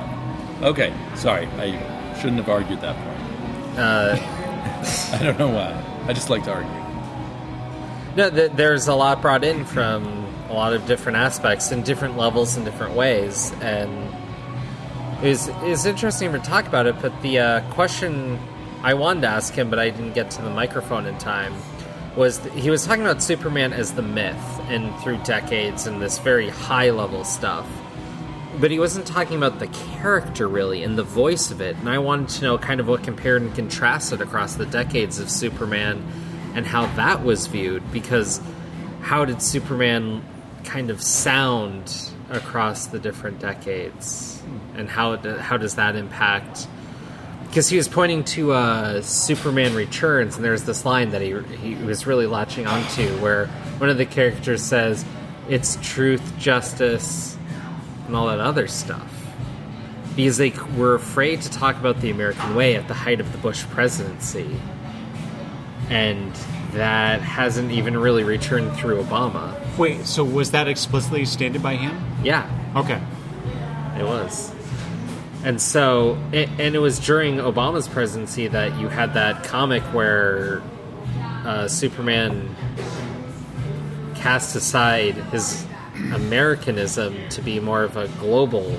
Oh. Okay, sorry, I shouldn't have argued that point. I don't know why. I just like to argue. No, there's a lot brought in from a lot of different aspects and different levels in different ways, and it's interesting to talk about it. But the question I wanted to ask him, but I didn't get to the microphone in time, was he was talking about Superman as the myth and through decades and this very high level stuff, but he wasn't talking about the character really and the voice of it. And I wanted to know kind of what compared and contrasted across the decades of Superman and how that was viewed, because how did Superman kind of sound across the different decades, and how does that impact? Because he was pointing to Superman Returns, and there's this line that he was really latching onto, where one of the characters says, "It's truth, justice, and all that other stuff." Because they were afraid to talk about the American way at the height of the Bush presidency. And that hasn't even really returned through Obama. Wait, so was that explicitly stated by him? Yeah, Okay. it was. And so, and it was during Obama's presidency that you had that comic where Superman cast aside his Americanism to be more of a global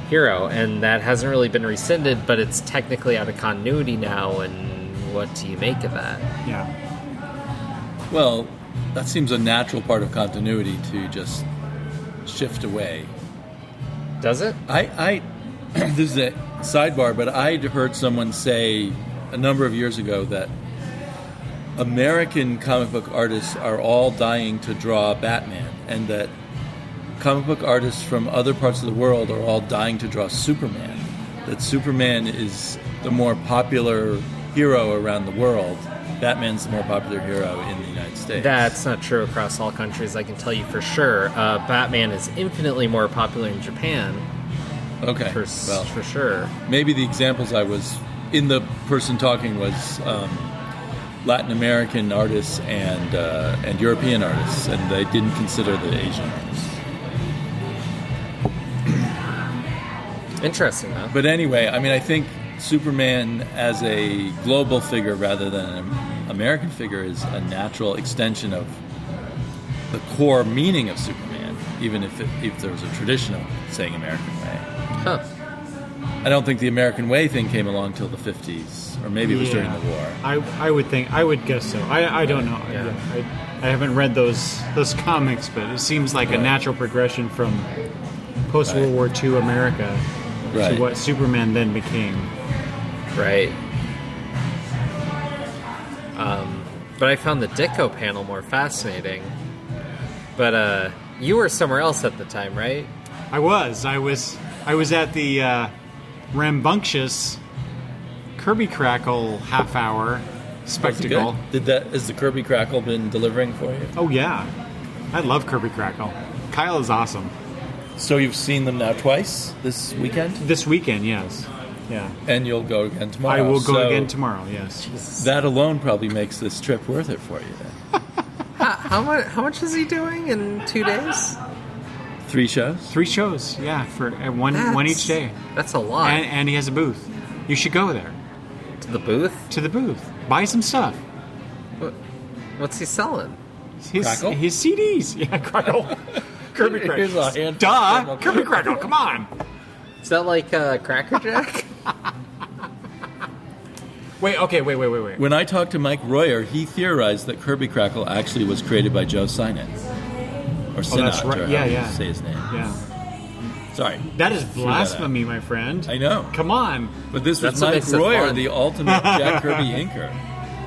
hero, and that hasn't really been rescinded, but it's technically out of continuity now, and what do you make of that? Yeah. Well, that seems a natural part of continuity to just shift away. Does it? I this is a sidebar, but I'd heard someone say a number of years ago that American comic book artists are all dying to draw Batman, and that comic book artists from other parts of the world are all dying to draw Superman. That Superman is the more popular hero around the world. Batman's the more popular hero in the United States. That's not true across all countries, I can tell you for sure. Batman is infinitely more popular in Japan. Okay, For sure. Maybe the examples I was in the person talking was Latin American artists and European artists, and they didn't consider the Asian artists. Interesting, though. But anyway, I mean, I think Superman as a global figure rather than an American figure is a natural extension of the core meaning of Superman, even if there was a tradition of saying American way. Huh. I don't think the American way thing came along till the 50s, or maybe it was during the war. I would guess so. I don't know. Yeah. I haven't read those comics, but it seems like a natural progression from post-World War II America to what Superman then became. Right. But I found the Ditko panel more fascinating. But you were somewhere else at the time, right? I was at the rambunctious Kirby Crackle half-hour spectacle. Has the Kirby Crackle been delivering for you? Oh yeah, I love Kirby Crackle. Kyle is awesome. So you've seen them now twice this weekend? This weekend, yes. Yeah. And you'll go again tomorrow. I will go again tomorrow, yes. That alone probably makes this trip worth it for you then. How much is he doing in 2 days? 3 shows? 3 shows, yeah, for one each day. That's a lot. And he has a booth. You should go there. To the booth? To the booth. Buy some stuff. What's he selling? His CDs. Yeah, Crackle. Kirby Crackle. Here's a handful. Duh! Kirby Crackle, come on! Is that like Cracker Jack? Wait. When I talked to Mike Royer, he theorized that Kirby Crackle actually was created by Joe Sinnott. Or Sinnott, that's right. or Yeah, how yeah. you say his name. Yeah. Sorry. That is blasphemy, my friend. I know. Come on. But this was That's what Mike makes it Royer, fun. the ultimate Jack Kirby inker.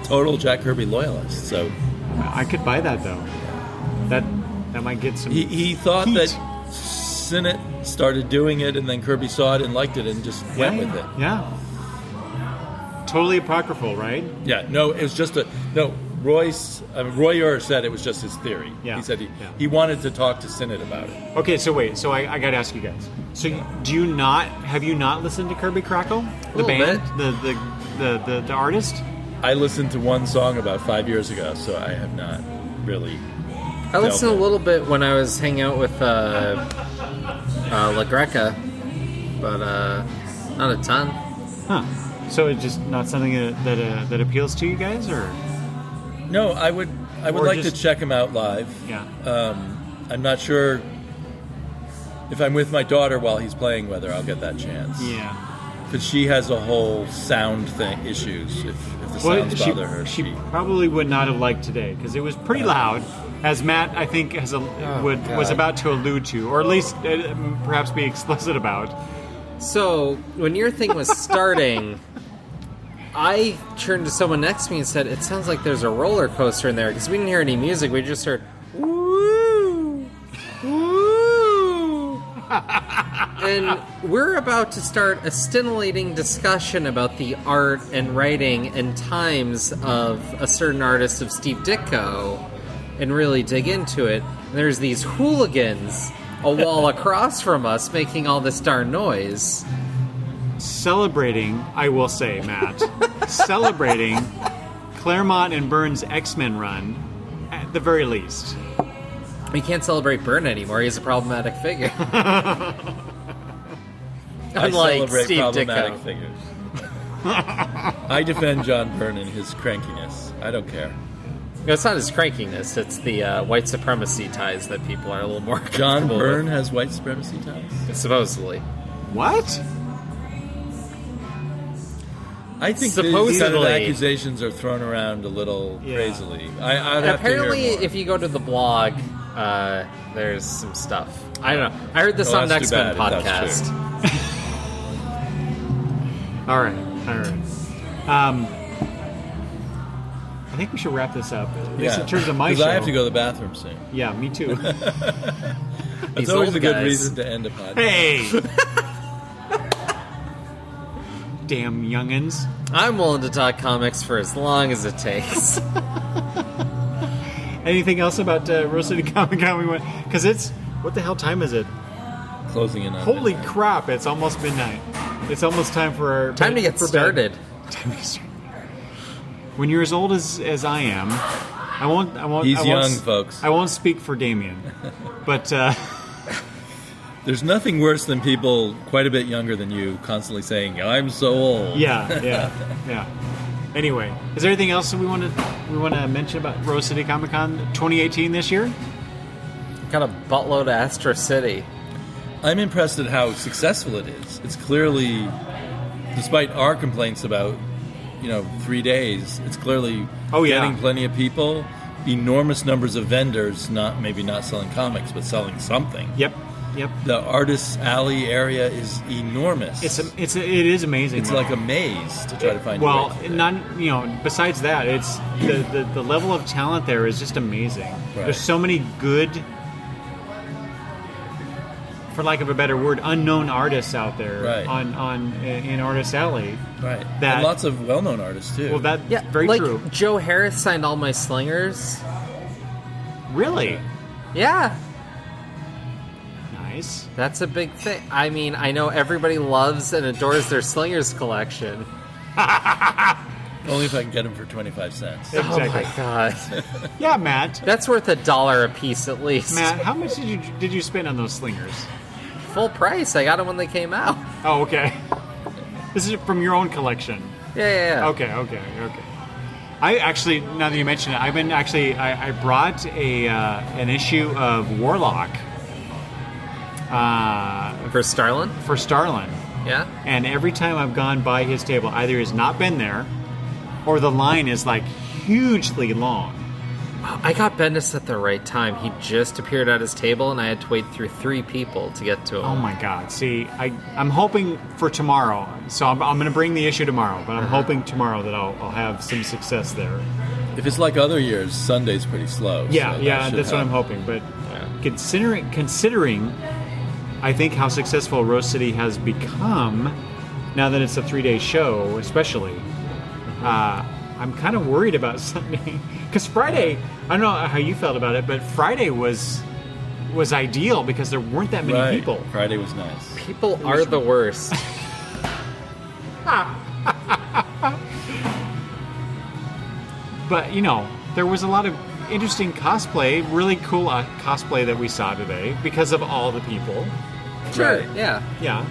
Total Jack Kirby loyalist. So I could buy that, though. That might get some he thought heat. that Sinnott started doing it, and then Kirby saw it and liked it and just went with it. Yeah. Totally apocryphal, right? Yeah, no, it was just Royer said it was just his theory. Yeah. He said he wanted to talk to Sinnott about it. Okay, so wait. So I got to ask you guys. So have you not listened to Kirby Crackle? The band? The artist? I listened to one song about 5 years ago, so I have not really. I listened a little bit when I was hanging out with La Greca, but not a ton. Huh. So it's just not something that appeals to you guys, or? No, I would like to check him out live. Yeah. I'm not sure if I'm with my daughter while he's playing whether I'll get that chance. Yeah. Because she has a whole sound thing issues. If the sounds bother her, she probably would not have liked today because it was pretty loud, as Matt I think was about to allude to, or at least perhaps be explicit about. So when your thing was starting, I turned to someone next to me and said, "It sounds like there's a roller coaster in there," because we didn't hear any music. We just heard, "Woo, woo," and we're about to start a scintillating discussion about the art and writing and times of a certain artist of Steve Ditko, and really dig into it. And there's these hooligans a wall across from us making all this darn noise. Celebrating, I will say, Matt, celebrating Claremont and Byrne's X-Men run, at the very least. We can't celebrate Byrne anymore. He's a problematic figure. I Unlike celebrate Steve problematic Ditko. figures. I defend John Byrne and his crankiness. I don't care. No, it's not his crankiness. It's the white supremacy ties that people are a little more John comfortable Byrne with. has white supremacy ties? Supposedly. What? I think these kind of Supposedly. accusations are thrown around a little Yeah. crazily. I'd have Apparently, to hear more. if you go to the blog, there's some stuff. I don't know. I heard this on the that's too X-Men bad if that's podcast. All right. I think we should wrap this up. At least in terms of my show. Because I have to go to the bathroom soon. Yeah, me too. That's These always old a good guys. reason to end a podcast. Hey! Damn youngins. I'm willing to talk comics for as long as it takes. Anything else about Rose City Comic Con we went? Because it's, what the hell time is it? Closing in on Holy midnight. crap, it's almost midnight. It's almost time for our... Time to get for bed. started. Time to get started. When you're as old as I am, I won't... He's I won't young, s- folks. I won't speak for Damian. But, There's nothing worse than people quite a bit younger than you constantly saying, "I'm so old." yeah. Anyway, is there anything else that we want to mention about Rose City Comic Con 2018 this year? Got a buttload of Astro City. I'm impressed at how successful it is. It's clearly, despite our complaints about, 3 days, it's clearly getting plenty of people, enormous numbers of vendors, maybe not selling comics, but selling something. Yep. The Artists Alley area is enormous. It is amazing. It's like a maze to try to find. Well, your way through. besides that, it's the level of talent there is just amazing. Right. There's so many good, for lack of a better word, unknown artists out there Right. in Artist Alley. Right. that- And lots of well-known artists too. Well, that's Yeah, very like true. Joe Harris signed all my slingers. Really Yeah, nice. that's a big thing. I mean, I know everybody loves and adores their slingers collection. Only if I can get them for 25 cents. Exactly. Oh my god, Yeah, Matt. that's worth $1 a piece at least. Matt, how much did you spend on those slingers? Full price. I got them when they came out. Oh, okay. This is from your own collection. Yeah. Okay. I actually, now that you mention it, I brought an issue of Warlock For Starlin? for Starlin, Yeah. and every time I've gone by his table, either he's not been there, or the line is like hugely long. I got Bendis at the right time. He just appeared at his table, and I had to wait through 3 people to get to him. Oh my God! See, I'm hoping for tomorrow, so I'm going to bring the issue tomorrow, but I'm hoping tomorrow that I'll have some success there. If it's like other years, Sunday's pretty slow. Yeah, so yeah, should that's what I'm help. hoping. But considering, I think how successful Rose City has become now that it's a 3-day show, especially. I'm kind of worried about Sunday because Friday. I don't know how you felt about it, but Friday was ideal because there weren't that many Right. people. Friday was nice. People are the worst. But there was a lot of interesting cosplay, really cool cosplay that we saw today because of all the people. Sure, Right. yeah. Yeah.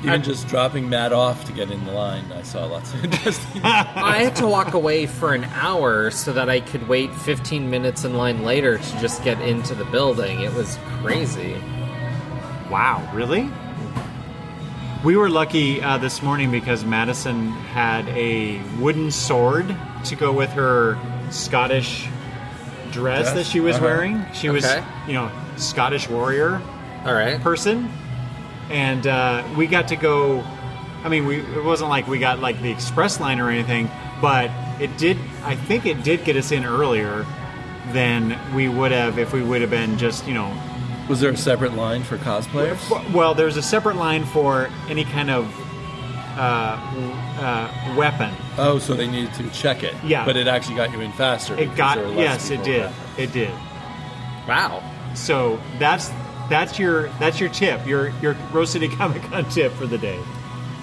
Even just dropping Matt off to get in the line, I saw lots of interesting. I had to walk away for an hour so that I could wait 15 minutes in line later to just get into the building. It was crazy. Wow, really? We were lucky this morning because Madison had a wooden sword to go with her Scottish dress that she was Uh-huh. wearing. She was, Okay. Scottish warrior All right. person. And we got to go I mean, it wasn't like we got like the express line or anything, but I think it did get us in earlier than we would have if we would have been just, Was there a separate line for cosplayers? Well, there's a separate line for any kind of weapon. Oh, so they needed to check it. Yeah. But it actually got you in faster. Yes, it did. It did. Wow. So that's your tip, your Rose City Comic Con tip for the day.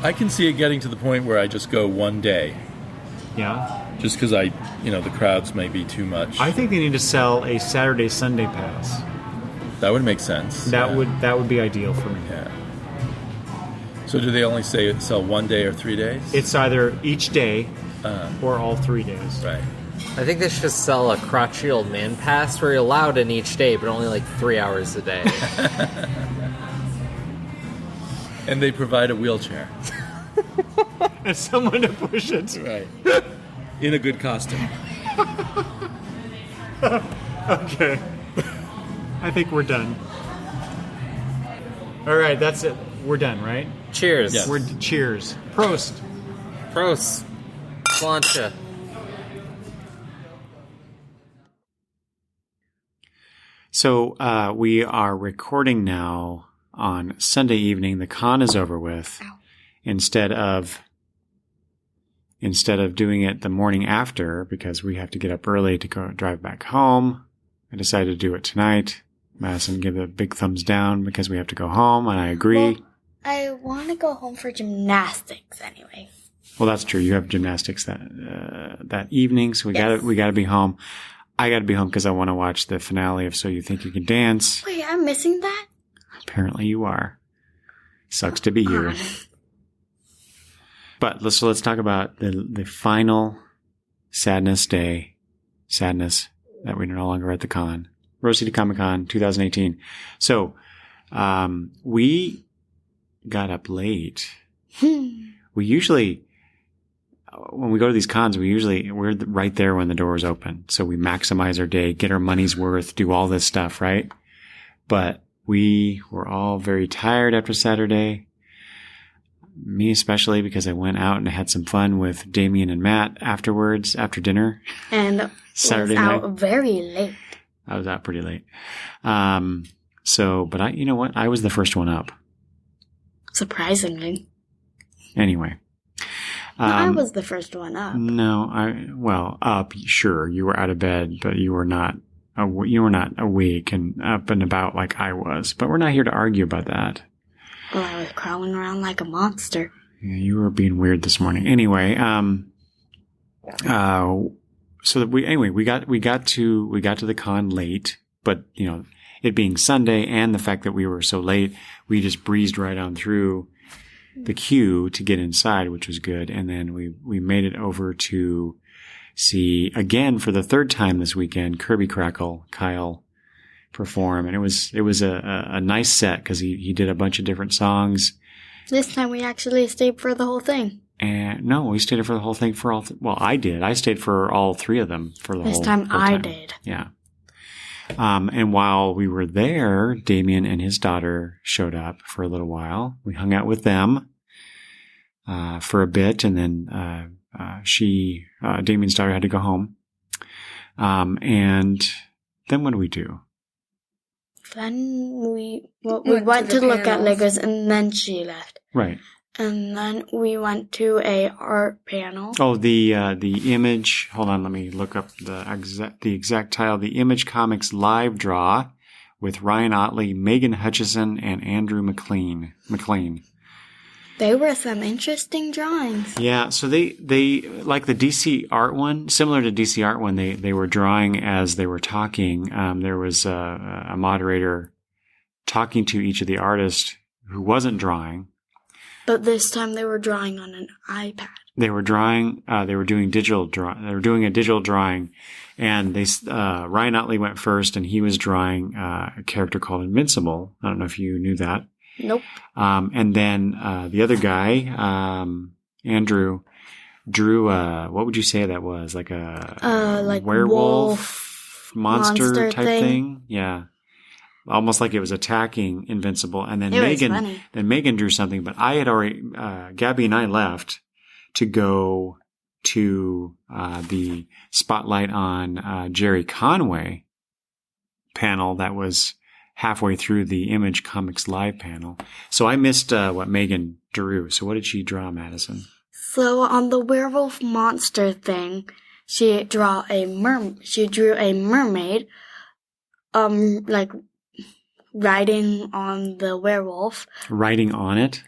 I can see it getting to the point where I just go one day. Yeah. Just because the crowds may be too much. I think they need to sell a Saturday Sunday pass. That would make sense. That would be ideal for me. Yeah. So do they only sell one day or 3 days? It's either each day or all 3 days. Right. I think they should just sell a crotchety old man pass where you're allowed in each day, but only like 3 hours a day. And they provide a wheelchair. And someone to push it. Right. In a good costume. Okay. I think we're done. All right, that's it. We're done, right? Cheers. Yes. Cheers. Prost. Prost. Sláinte. So we are recording now on Sunday evening. The con is over with. Ow. Instead of doing it the morning after, because we have to get up early to go drive back home, I decided to do it tonight. Madison gave a big thumbs down because we have to go home, and I agree. Well, I want to go home for gymnastics anyway. Well, that's true. You have gymnastics that evening, so we Yes. gotta be home. I gotta be home because I want to watch the finale of So You Think You Can Dance. Wait, I'm missing that? Apparently, you are. Sucks to be you. But let's talk about the final sadness that we're no longer at the con. Rose City Comic Con 2018. So we got up late. We usually, when we go to these cons, we're right there when the doors open. So we maximize our day, get our money's worth, do all this stuff, right? But we were all very tired after Saturday. Me especially, because I went out and had some fun with Damian and Matt afterwards, after dinner. And Saturday was night. out very late. I was out pretty late. But you know what? I was the first one up. Surprisingly. Anyway. No, I was the first one up. No, up, sure. You were out of bed, but you were not awake and up and about like I was. But we're not here to argue about that. Well, I was crawling around like a monster. Yeah, you were being weird this morning. Anyway, so we got to the con late, but it being Sunday and the fact that we were so late, we just breezed right on through the queue to get inside, which was good. And then we made it over to see again for the third time this weekend, Kirby Crackle, Kyle perform. And it was a nice set because he did a bunch of different songs. This time we actually stayed for the whole thing. And no, we stayed for the whole thing I did. I stayed for all three of them for the This whole time whole I did. Yeah. And while we were there, Damian and his daughter showed up for a little while. We hung out with them for a bit, and then Damian's daughter had to go home. And then what do we do? Then we went to look at Legos, and then she left. Right. And then we went to a art panel. Oh, the Image. Hold on, let me look up the exact title. The Image Comics live draw with Ryan Otley, Megan Hutchison, and Andrew McLean. They were some interesting drawings. Yeah, so they like the DC art one, similar to DC art one. They were drawing as they were talking. There was a moderator talking to each of the artists who wasn't drawing. But this time they were drawing on an iPad. They were drawing. They were doing digital They were doing a digital drawing, and Ryan Otley went first, and he was drawing a character called Invincible. I don't know if you knew that. Nope. And then the other guy, Andrew, drew what would you say that was? Like a like werewolf monster type thing? Yeah. almost like it was attacking Invincible. And then It was funny. Megan drew something, but I had already, Gabby and I left to go to, the spotlight on, Jerry Conway panel that was halfway through the Image Comics Live panel. So I missed, what Megan drew. So what did she draw, Madison? So on the werewolf monster thing, she drew a mermaid, like riding on the werewolf, Writing on it?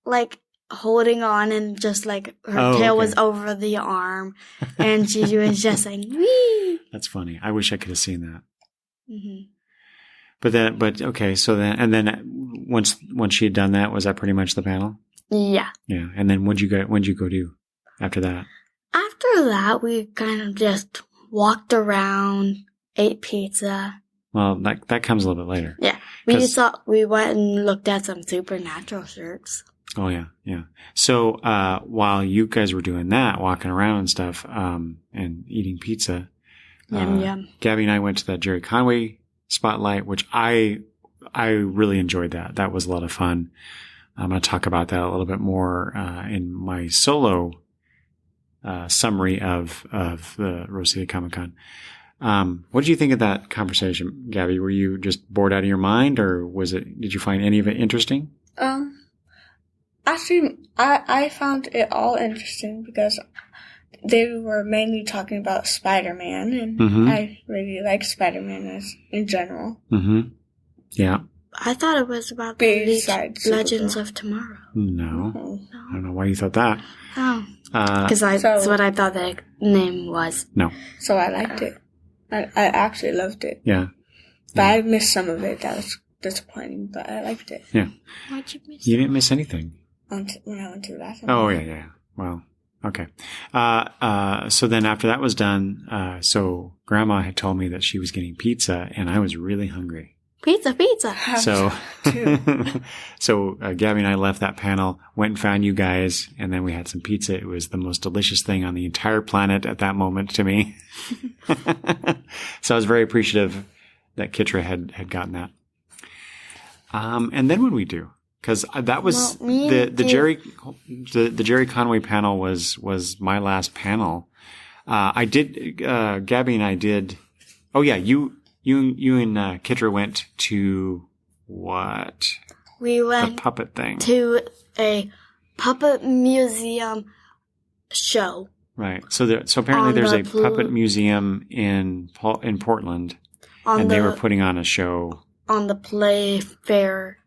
like holding on, and just like her Oh, tail okay. was over the arm, and she was just like, wee. That's funny. I wish I could have seen that. Mm-hmm. Okay. So then once she had done that, was that pretty much the panel? Yeah. Yeah. And then what'd you go do after that? After that, we kind of just walked around, ate pizza. Well, that comes a little bit later. Yeah. We went and looked at some Supernatural shirts. Oh yeah. Yeah. So, while you guys were doing that, walking around and stuff, and eating pizza, Yum, yum. Gabby and I went to that Jerry Conway spotlight, which I really enjoyed that. That was a lot of fun. I'm going to talk about that a little bit more, in my solo, summary of the Rose City Comic Con. What did you think of that conversation, Gabby? Were you just bored out of your mind, or did you find any of it interesting? Actually, I found it all interesting because they were mainly talking about Spider-Man, and Mhm. I really like Spider-Man in general. Mm-hmm. Yeah. I thought it was about the Besides Legends Supergirl. of Tomorrow. No. Oh. I don't know why you thought that. Oh. Because that's So- what I thought the name was. No. So I liked it. I actually loved it. Yeah. But I missed some of it. That was disappointing, but I liked it. Yeah. Why'd you miss You didn't miss anything. When I went to the bathroom. Oh, yeah. Well, okay. So then after that was done, so Grandma had told me that she was getting pizza, and I was really hungry. Pizza, pizza. So, Too. Gabby and I left that panel, went and found you guys, and then we had some pizza. It was the most delicious thing on the entire planet at that moment to me. So I was very appreciative that Kitra had gotten that. And then what did we do? Because that was Well, me the and Jerry Conway panel was my last panel. Gabby and I did. Oh yeah, you and Kitra went to what? We The went puppet thing, to a puppet museum show. right? So apparently On there's the a puppet museum in Portland, On and the they were putting on a show. on the Playfair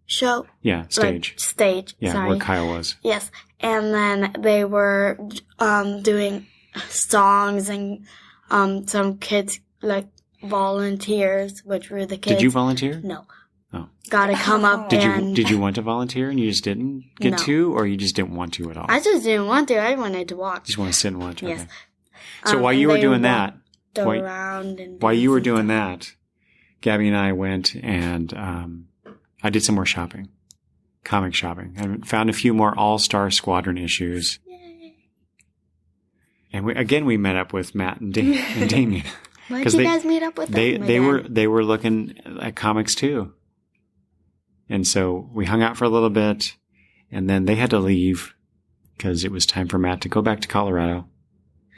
show. Yeah, stage. Like, stage. Yeah, Sorry. where Kyle was. Yes, and then they were doing songs, and some kids like volunteers, which were the kids. Did you volunteer? No. Oh. Gotta come up and Did you want to volunteer and you just didn't get No. to, or you just didn't want to at all? I just didn't want to. I wanted to watch. just want to sit and watch. Yes. Okay. So while and you were they doing that, walked why- around and while you were danced doing and that, Gabby and I went and I did some more shopping, comic shopping. I found a few more All-Star Squadron issues. stuff. Yay. And we met up with Matt and Damian. Why 'Cause did you they- guys meet up with them? They were looking at comics too. And so we hung out for a little bit, and then they had to leave because it was time for Matt to go back to Colorado.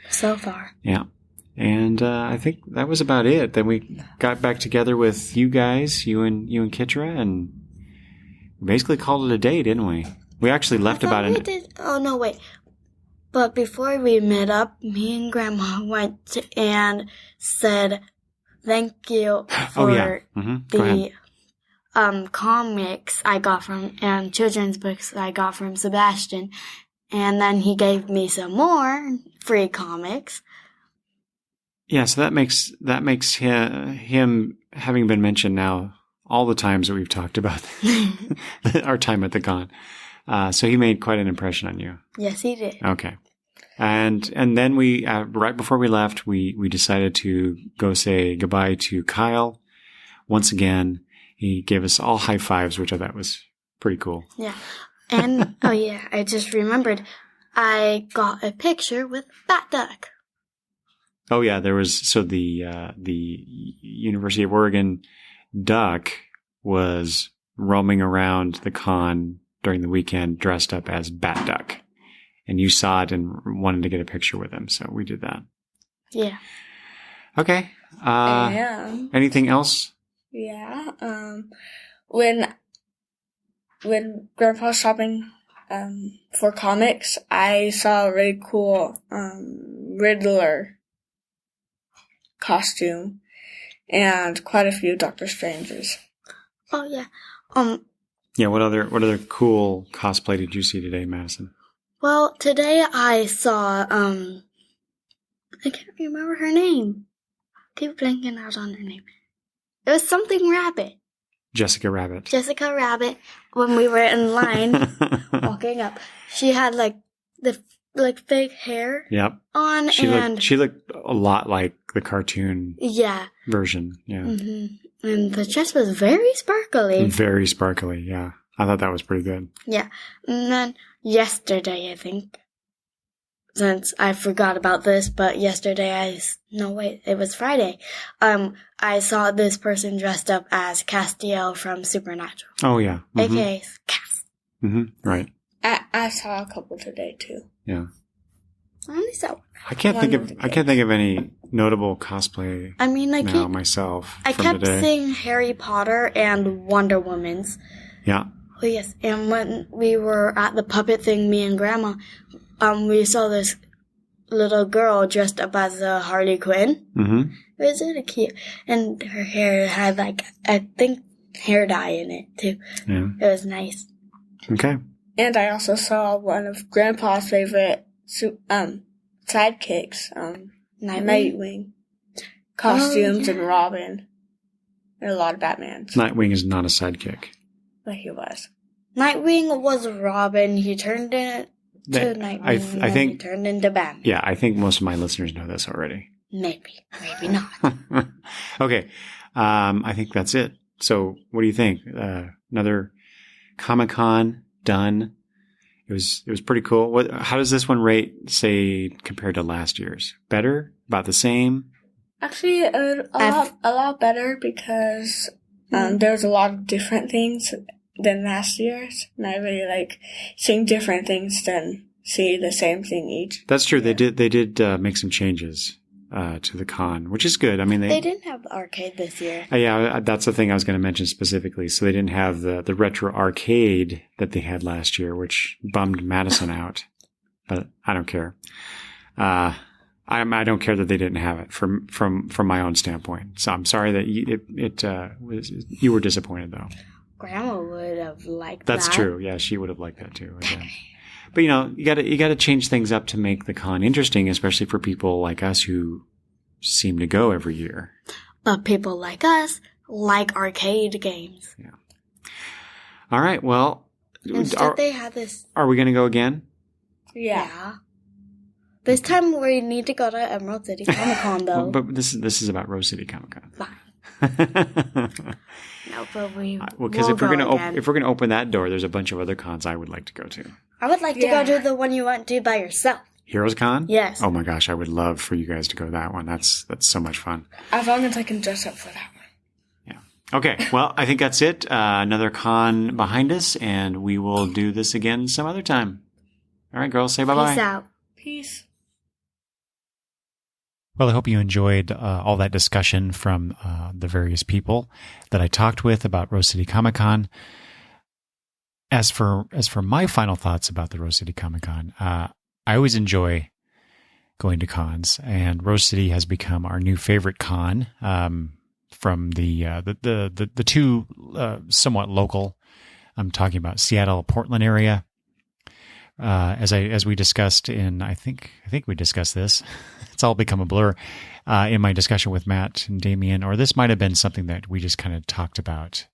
so far. Yeah. And I think that was about it. Then we got back together with you guys, you and Kitra, and basically called it a day, didn't we? We actually left I thought about we did. Oh no, wait. But before we met up, me and Grandma went and said thank you for Oh yeah. Mm-hmm. Go ahead. the comics I got from and children's books I got from Sebastian, and then he gave me some more free comics. Yeah, so that makes him having been mentioned now all the times that we've talked about our time at the con. So he made quite an impression on you. Yes, he did. Okay. And then we, right before we left, we decided to go say goodbye to Kyle. Once again, he gave us all high fives, which I thought was pretty cool. Yeah. And, oh yeah, I just remembered. I got a picture with Bat Duck. Oh yeah, there was, so the University of Oregon Duck was roaming around the con during the weekend dressed up as Bat Duck. And you saw it and wanted to get a picture with him, so we did that. Yeah. Okay. Anything else? Yeah. When Grandpa was shopping for comics, I saw a really cool Riddler costume and quite a few Doctor Strangers. Oh yeah. Yeah. What other cool cosplay did you see today, Madison? Well, today I saw I can't remember her name. Keep blanking out on her name. It was something Rabbit. Jessica Rabbit. Jessica Rabbit. When we were in line walking up, she had the fake hair. Yep. On She and looked a lot like the cartoon version. Yeah. Mm-hmm. And the dress was very sparkly. Very sparkly. Yeah. I thought that was pretty good. Yeah. And then yesterday, I think, since I forgot about this, but yesterday it was Friday. I saw this person dressed up as Castiel from Supernatural. Oh yeah. Mm-hmm. AKA Cass. Mm-hmm. Right. I saw a couple today too. Yeah. I only saw one. I can't think of any notable cosplay. I mean, myself. I from kept today. seeing Harry Potter and Wonder Woman's. Yeah. Oh yes, and when we were at the puppet thing, me and Grandma, we saw this little girl dressed up as a Harley Quinn. Mm-hmm. It was really cute, and her hair had I think hair dye in it too. Yeah. It was nice. Okay. And I also saw one of Grandpa's favorite sidekicks, Nightwing costumes and Robin, and a lot of Batmans. Nightwing is not a sidekick. But he was. Nightwing was Robin. He turned into Nightwing. I think he turned into Batman. Yeah, I think most of my listeners know this already. Maybe not. Okay. I think that's it. So what do you think? Another Comic-Con done. It was pretty cool. How does this one rate, say, compared to last year's? Better? About the same? Actually, a lot better because there's a lot of different things than last year's. And I really like seeing different things than see the same thing each. That's true. They did make some changes to the con, which is good. I mean, they didn't have the arcade this year. Yeah, that's the thing I was going to mention specifically. So they didn't have the retro arcade that they had last year, which bummed Madison out. But I don't care. I don't care that they didn't have it from my own standpoint. So I'm sorry that you were disappointed though. Grandma would have liked that. That's true. Yeah, she would have liked that too. Again. But you got to change things up to make the con interesting, especially for people like us who seem to go every year. But people like us like arcade games. Yeah. All right. Well, instead they had this. Are we going to go again? Yeah. This time we need to go to Emerald City Comic Con though. But this is about Rose City Comic Con. Fine. No, but because if we're gonna open that door, there's a bunch of other cons I would like to go to. I would like to go to the one you went to by yourself. Heroes Con? Yes. Oh my gosh, I would love for you guys to go to that one. That's so much fun. As long as I can dress up for that one. Yeah. Okay. Well, I think that's it. Another con behind us, and we will do this again some other time. All right, girls, say bye-bye. Peace out. Peace. Well, I hope you enjoyed all that discussion from the various people that I talked with about Rose City Comic Con. As for my final thoughts about the Rose City Comic Con, I always enjoy going to cons, and Rose City has become our new favorite con. From the two somewhat local, I'm talking about Seattle, Portland area. As we discussed I think we discussed this. It's all become a blur in my discussion with Matt and Damian, or this might have been something that we just kind of talked about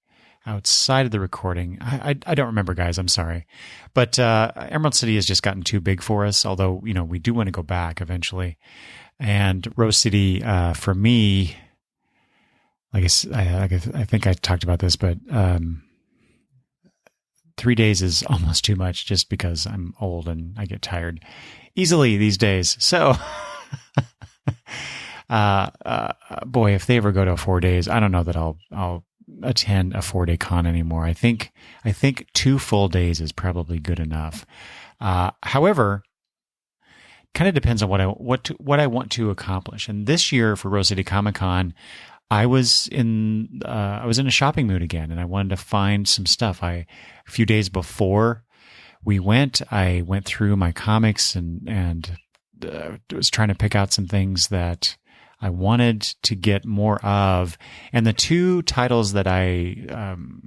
outside of the recording. I don't remember, guys. I'm sorry, but Emerald City has just gotten too big for us. Although we do want to go back eventually, and Rose City for me, I think I talked about this, but 3 days is almost too much just because I'm old and I get tired easily these days. So, boy, if they ever go to 4 days, I don't know that I'll attend a 4-day con anymore. I think 2 full days is probably good enough. However, kind of depends on what I want to accomplish. And this year for Rose City Comic Con, I was in a shopping mood again, and I wanted to find some stuff. A few days before we went, I went through my comics and was trying to pick out some things that I wanted to get more of. And the 2 titles that I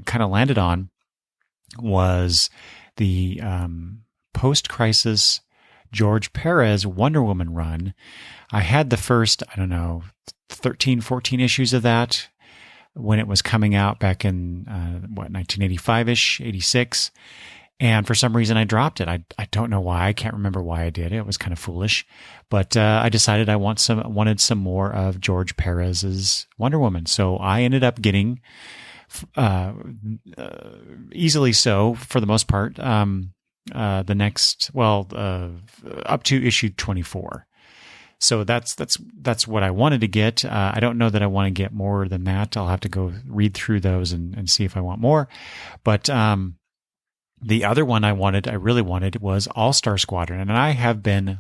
kind of landed on was the post-crisis George Perez Wonder Woman run. I had the first, 13, 14 issues of that when it was coming out back in, 1985-ish, 86. And for some reason I dropped it. I don't know why. I can't remember why I did it. It was kind of foolish. But I decided I wanted some more of George Perez's Wonder Woman. So I ended up getting, easily so for the most part, the next, up to issue 24. So that's what I wanted to get. I don't know that I want to get more than that. I'll have to go read through those and see if I want more. But the other one I really wanted was All-Star Squadron. And I have been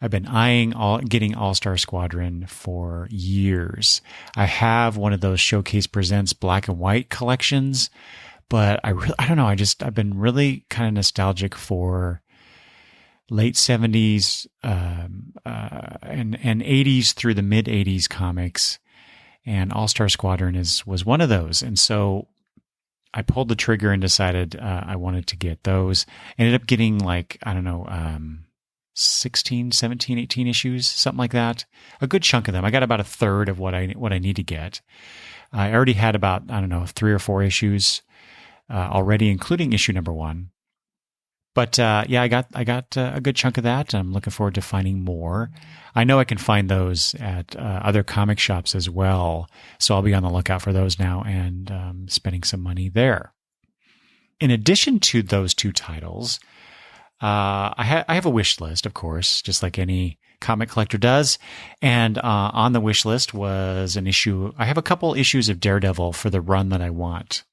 eyeing getting All-Star Squadron for years. I have one of those Showcase Presents black and white collections, but I don't know. I've been really kind of nostalgic for late 70s and 80s through the mid 80s comics, and All-Star Squadron was one of those. And so I pulled the trigger and decided I wanted to get those. Ended up getting 16, 17, 18 issues, something like that. A good chunk of them. I got about a third of what I need to get. I already had about 3 or 4 issues already, including issue number 1. But I got a good chunk of that. I'm looking forward to finding more. I know I can find those at other comic shops as well, so I'll be on the lookout for those now and spending some money there. In addition to those 2 titles, I have a wish list, of course, just like any comic collector does. And on the wish list was an issue. I have a couple issues of Daredevil for the run that I want,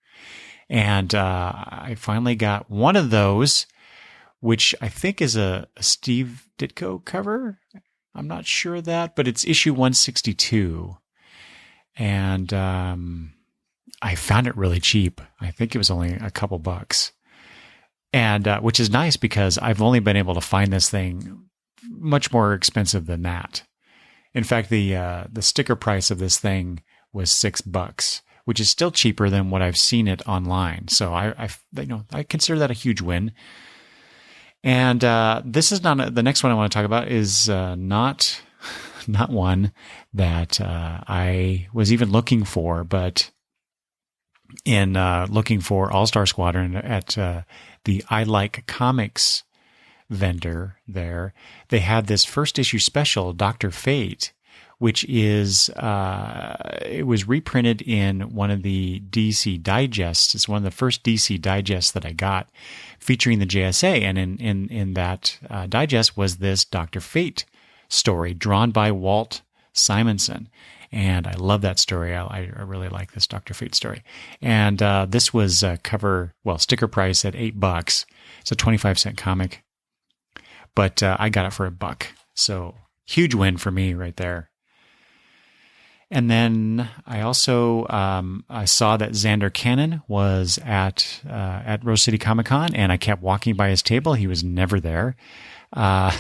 and I finally got one of those, which I think is a Steve Ditko cover. I'm not sure of that, but it's issue 162. And I found it really cheap. I think it was only a couple bucks. And which is nice because I've only been able to find this thing much more expensive than that. In fact, the sticker price of this thing was $6, which is still cheaper than what I've seen it online. So I consider that a huge win. And this is not the next one I want to talk about is not one that I was even looking for, but in looking for All-Star Squadron at the I Like Comics vendor there, they had this first issue special, Dr. Fate, which is it was reprinted in one of the DC Digests. It's one of the first DC Digests that I got, featuring the JSA, and in that digest was this Dr. Fate story drawn by Walt Simonson. And I love that story. I really like this Dr. Fate story. And this was sticker price at $8. It's a 25-cent comic, but I got it for $1. So huge win for me right there. And then I also I saw that Xander Cannon was at Rose City Comic Con, and I kept walking by his table. He was never there. For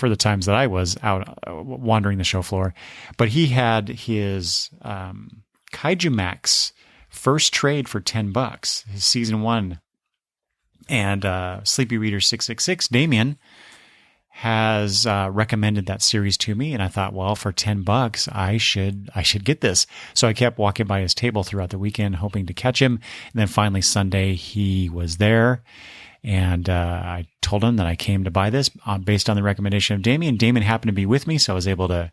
the times that I was out wandering the show floor, but he had his Kaiju Max first trade for $10, his season 1, and Sleepy Reader 666 Damian has recommended that series to me, and I thought, well, for $10, I should get this. So I kept walking by his table throughout the weekend, hoping to catch him, and then finally Sunday he was there. And I told him that I came to buy this based on the recommendation of Damian. Damian happened to be with me, so I was able to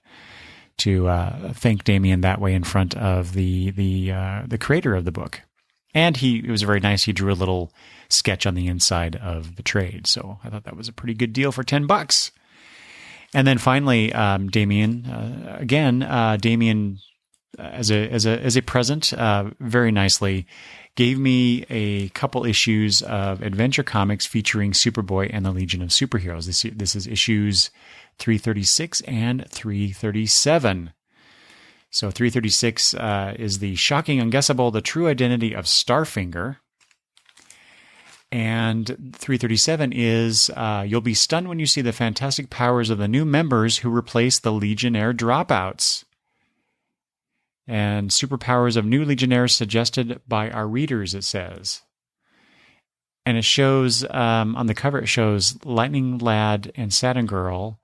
thank Damian that way in front of the creator of the book. And it was very nice. He drew a little sketch on the inside of the trade, so I thought that was a pretty good deal for $10. And then finally, Damian as a present, very nicely. Gave me a couple issues of Adventure Comics featuring Superboy and the Legion of Superheroes. This is issues 336 and 337. So 336 is the shocking, unguessable, the true identity of Starfinger. And 337 is you'll be stunned when you see the fantastic powers of the new members who replace the Legionnaire dropouts. And superpowers of new Legionnaires suggested by our readers, it says. And it shows, on the cover, it shows Lightning Lad and Saturn Girl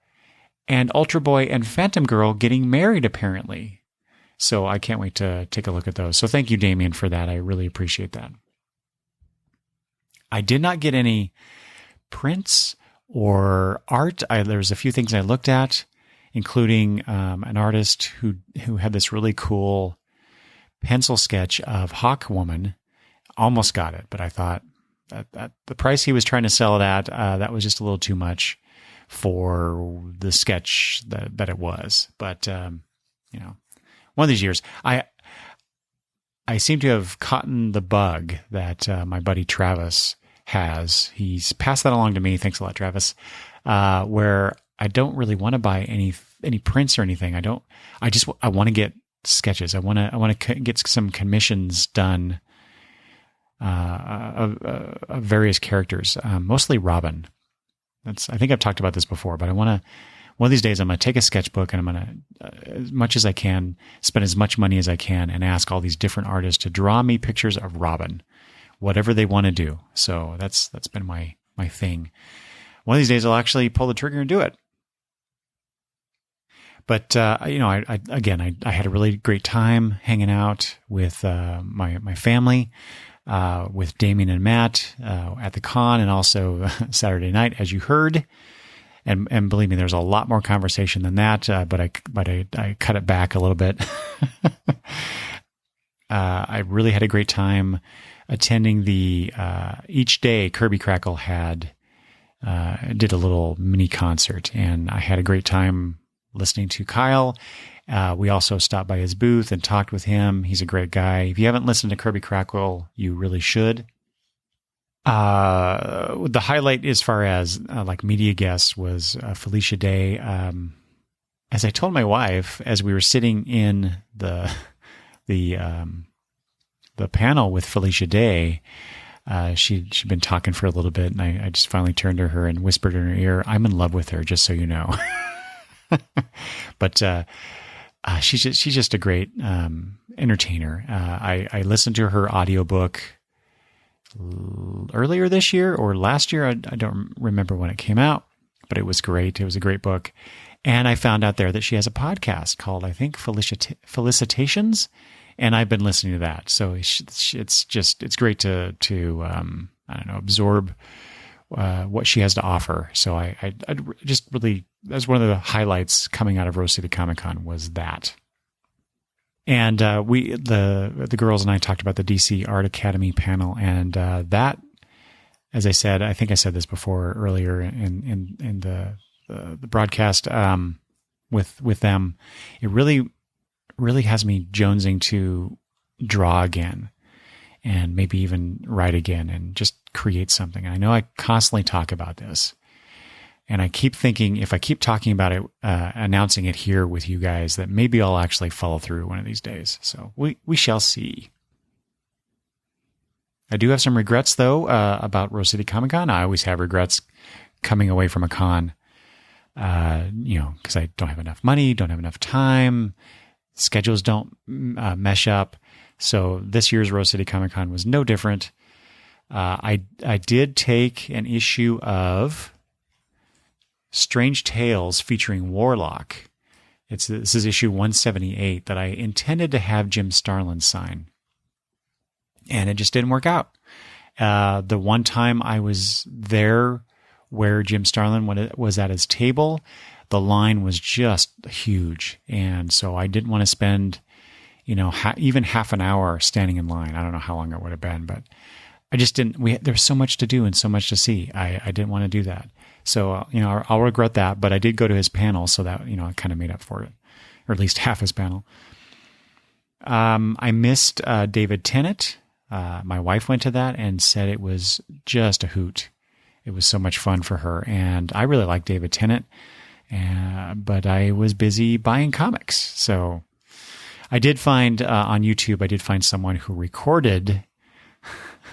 and Ultra Boy and Phantom Girl getting married, apparently. So I can't wait to take a look at those. So thank you, Damian, for that. I really appreciate that. I did not get any prints or art. There's a few things I looked at, including an artist who had this really cool pencil sketch of Hawkwoman. Almost got it, but I thought that the price he was trying to sell it at, that was just a little too much for the sketch that it was. But one of these years, I seem to have caught the bug that my buddy Travis has. He's passed that along to me. Thanks a lot, Travis. Where I don't really want to buy any prints or anything. I want to get sketches. I want to get some commissions done of various characters, mostly Robin. I think I've talked about this before, but I want to. One of these days, I'm going to take a sketchbook and I'm going to, as much as I can, spend as much money as I can, and ask all these different artists to draw me pictures of Robin, whatever they want to do. So that's been my thing. One of these days, I'll actually pull the trigger and do it. But I had a really great time hanging out with my family, with Damian and Matt at the con, and also Saturday night, as you heard. And believe me, there's a lot more conversation than that. But I cut it back a little bit. I really had a great time attending the each day. Kirby Crackle did a little mini concert, and I had a great time listening to Kyle. We also stopped by his booth and talked with him. He's a great guy. If you haven't listened to Kirby Crackle, you really should. The highlight as far as like media guests was Felicia Day. As I told my wife, as we were sitting in the panel with Felicia Day, she'd been talking for a little bit, and I just finally turned to her and whispered in her ear, "I'm in love with her, just so you know." But she's just a great entertainer. I listened to her audiobook earlier this year or last year. I don't remember when it came out, but it was great. It was a great book. And I found out there that she has a podcast called, I think, Felicitations. And I've been listening to that. So it's great to absorb what she has to offer. So I just really, that's one of the highlights coming out of Rose City Comic Con was that. And the girls and I talked about the DC Art Academy panel, and that, as I said, I think I said this before earlier in the broadcast with them. It really has me jonesing to draw again, and maybe even write again, and just create something. And I know I constantly talk about this, and I keep thinking if I keep talking about it, announcing it here with you guys, that maybe I'll actually follow through one of these days. So we shall see. I do have some regrets though about Rose City Comic Con. I always have regrets coming away from a con, because I don't have enough money, don't have enough time, schedules don't mesh up. So this year's Rose City Comic Con was no different. I did take an issue of Strange Tales featuring Warlock. This is issue 178 that I intended to have Jim Starlin sign, and it just didn't work out. The one time I was there where Jim Starlin was at his table, the line was just huge, and so I didn't want to spend even half an hour standing in line. I don't know how long it would have been, but I just didn't. There's so much to do and so much to see. I didn't want to do that. So, I'll regret that, but I did go to his panel, so that, it kind of made up for it, or at least half his panel. I missed David Tennant. My wife went to that and said it was just a hoot. It was so much fun for her. And I really like David Tennant, but I was busy buying comics. So I did find on YouTube, I did find someone who recorded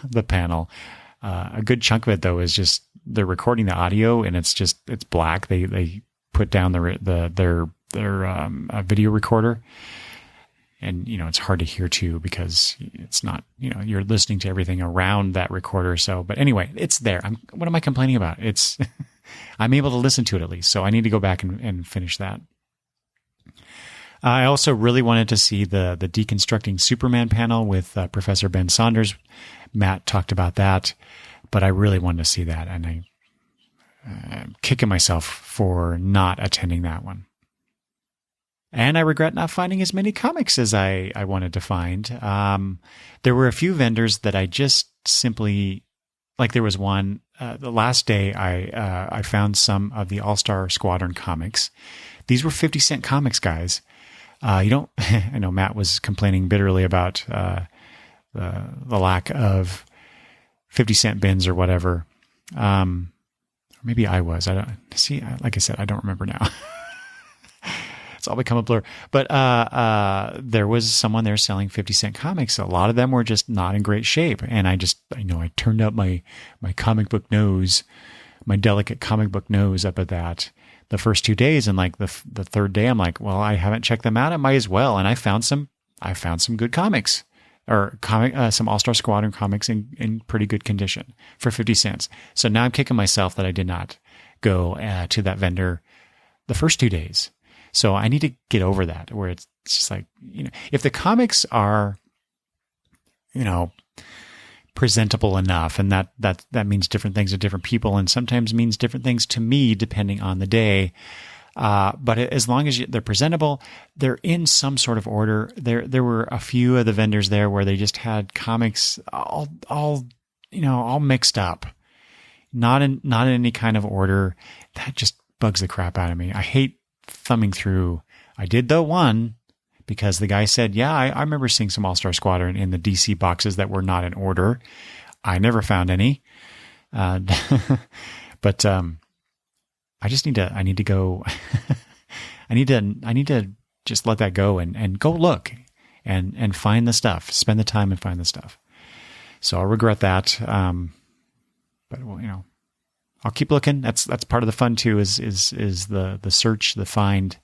the panel. A good chunk of it, though, is just they're recording the audio and it's black. They put down their video recorder. And, it's hard to hear too because it's not, you're listening to everything around that recorder. So, but anyway, it's there. What am I complaining about? I'm able to listen to it at least. So I need to go back and finish that. I also really wanted to see the Deconstructing Superman panel with Professor Ben Saunders. Matt talked about that, but I really wanted to see that. And I'm kicking myself for not attending that one. And I regret not finding as many comics as I wanted to find. There were a few vendors that I just simply, like there was one, the last day I found some of the All-Star Squadron comics. These were 50-cent comics, guys. I know Matt was complaining bitterly about the lack of 50-cent bins or whatever. Maybe I was. I don't see. Like I said, I don't remember now. It's all become a blur. But there was someone there selling 50-cent comics. A lot of them were just not in great shape. And I turned up my comic book nose, my delicate comic book nose up at that the first 2 days. And like the third day, I'm like, well, I haven't checked them out. I might as well. And I found some good comics or some All-Star Squadron comics in pretty good condition for 50 cents. So now I'm kicking myself that I did not go to that vendor the first 2 days. So I need to get over that, where it's just like, if the comics are, presentable enough, and that means different things to different people, and sometimes means different things to me depending on the day. But as long as they're presentable, they're in some sort of order. There were a few of the vendors there where they just had comics all mixed up, not in any kind of order. That just bugs the crap out of me. I hate thumbing through. I did though one because the guy said, yeah, I remember seeing some All-Star Squadron in the DC boxes that were not in order. I never found any. But I just need to go. I need to just let that go and go look and find the stuff, spend the time and find the stuff. So I'll regret that. But I'll keep looking. That's part of the fun too, is the search, the find.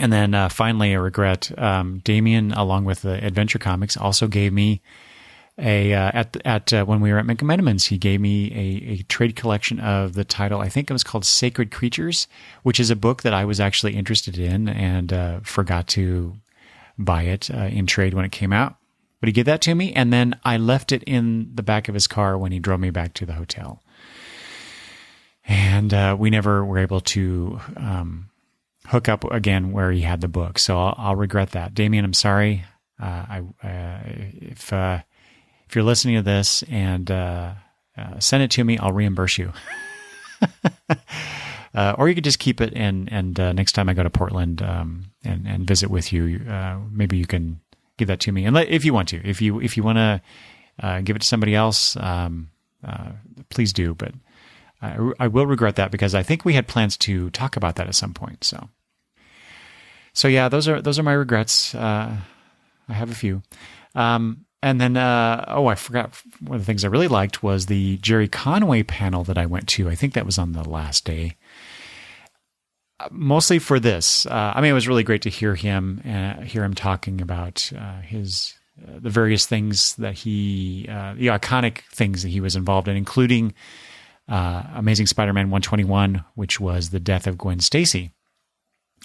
And then finally, I regret Damian, along with the Adventure Comics, also gave me when we were at McMenamins, he gave me a trade collection of the title. I think it was called Sacred Creatures, which is a book that I was actually interested in and forgot to buy it in trade when it came out. But he gave that to me, and then I left it in the back of his car when he drove me back to the hotel. And we never were able to hook up again where he had the book. So I'll regret that. Damian, I'm sorry. If you're listening to this and send it to me, I'll reimburse you. Or you could just keep it, and next time I go to Portland and visit with you, maybe you can give that to me. And if you want to, if you want to give it to somebody else, please do. But I will regret that because I think we had plans to talk about that at some point. So yeah, those are my regrets. I have a few. And then, I forgot one of the things I really liked was the Jerry Conway panel that I went to. I think that was on the last day. Mostly for this. It was really great to hear him talking about the various things that the iconic things that he was involved in, including Amazing Spider-Man 121, which was the death of Gwen Stacy.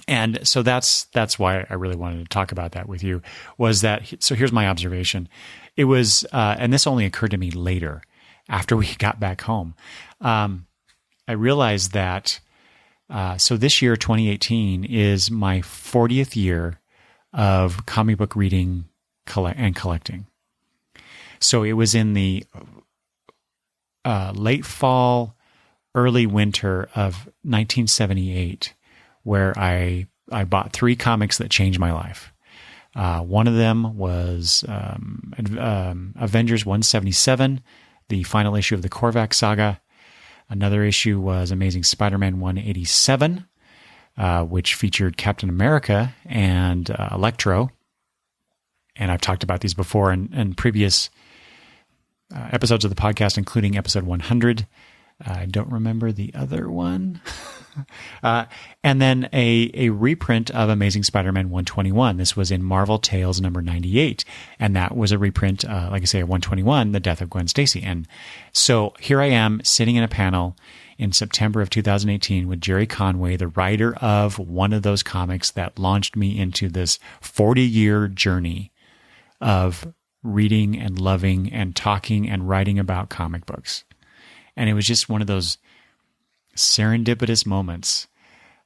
And so that's why I really wanted to talk about that with you, was that, so here's my observation. It was, and this only occurred to me later, after we got back home. I realized that, so this year, 2018, is my 40th year of comic book reading and collecting. So it was in the late fall, early winter of 1978 where I bought 3 comics that changed my life. One of them was Avengers 177, the final issue of the Korvac saga. Another issue was Amazing Spider-Man 187, which featured Captain America and Electro. And I've talked about these before in previous episodes of the podcast, including episode 100. I don't remember the other one. And then a reprint of Amazing Spider-Man 121. This was in Marvel Tales number 98. And that was a reprint, like I say, of 121, The Death of Gwen Stacy. And so here I am sitting in a panel in September of 2018 with Jerry Conway, the writer of one of those comics that launched me into this 40-year journey of reading and loving and talking and writing about comic books. And it was just one of those serendipitous moments.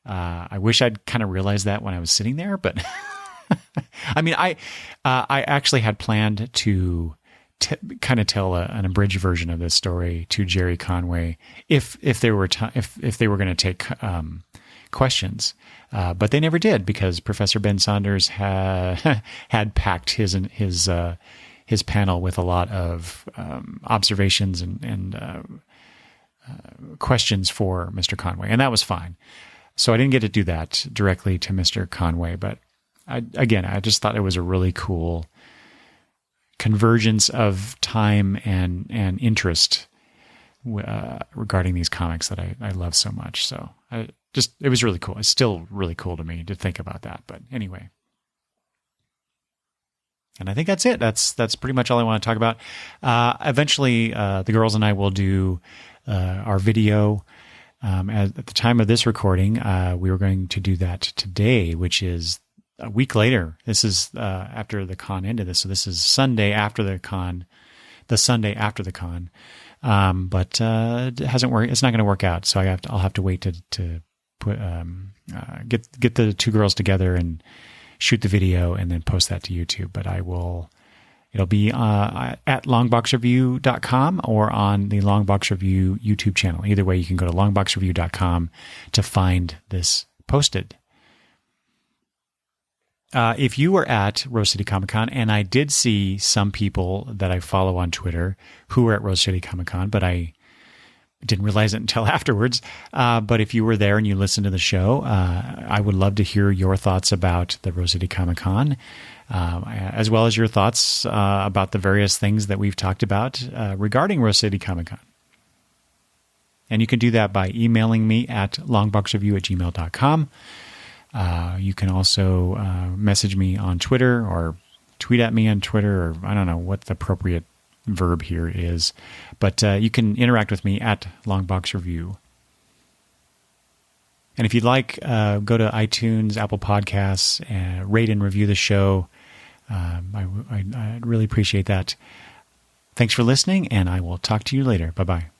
I wish I'd kind of realized that when I was sitting there, but I mean, I actually had planned to kind of tell an abridged version of this story to Jerry Conway if they were if they were going to take questions, but they never did because Professor Ben Saunders had packed his panel with a lot of observations and questions for Mr. Conway, and that was fine. So I didn't get to do that directly to Mr. Conway, but I just thought it was a really cool convergence of time and interest regarding these comics that I love so much. So it was really cool. It's still really cool to me to think about that. But anyway. And I think that's it. That's pretty much all I want to talk about. Eventually, the girls and I will do our video. At the time of this recording, we were going to do that today, which is a week later. This is after the con ended. So this is Sunday after the con, the Sunday after the con. But it hasn't worked. It's not going to work out. So I'll have to wait to put get the two girls together and shoot the video and then post that to YouTube. But it'll be at longboxreview.com or on the Longbox Review YouTube channel. Either way, you can go to longboxreview.com to find this posted. If you were at Rose City Comic Con, and I did see some people that I follow on Twitter who were at Rose City Comic Con, but I didn't realize it until afterwards. But if you were there and you listened to the show, I would love to hear your thoughts about the Rose City Comic Con, as well as your thoughts about the various things that we've talked about regarding Rose City Comic Con. And you can do that by emailing me at longboxreview@gmail.com. You can also message me on Twitter or tweet at me on Twitter, or I don't know what the appropriate verb here is, but you can interact with me at Longbox Review. And if you'd like, go to iTunes, Apple Podcasts, rate and review the show. I'd really appreciate that. Thanks for listening, and I will talk to you later. Bye-bye.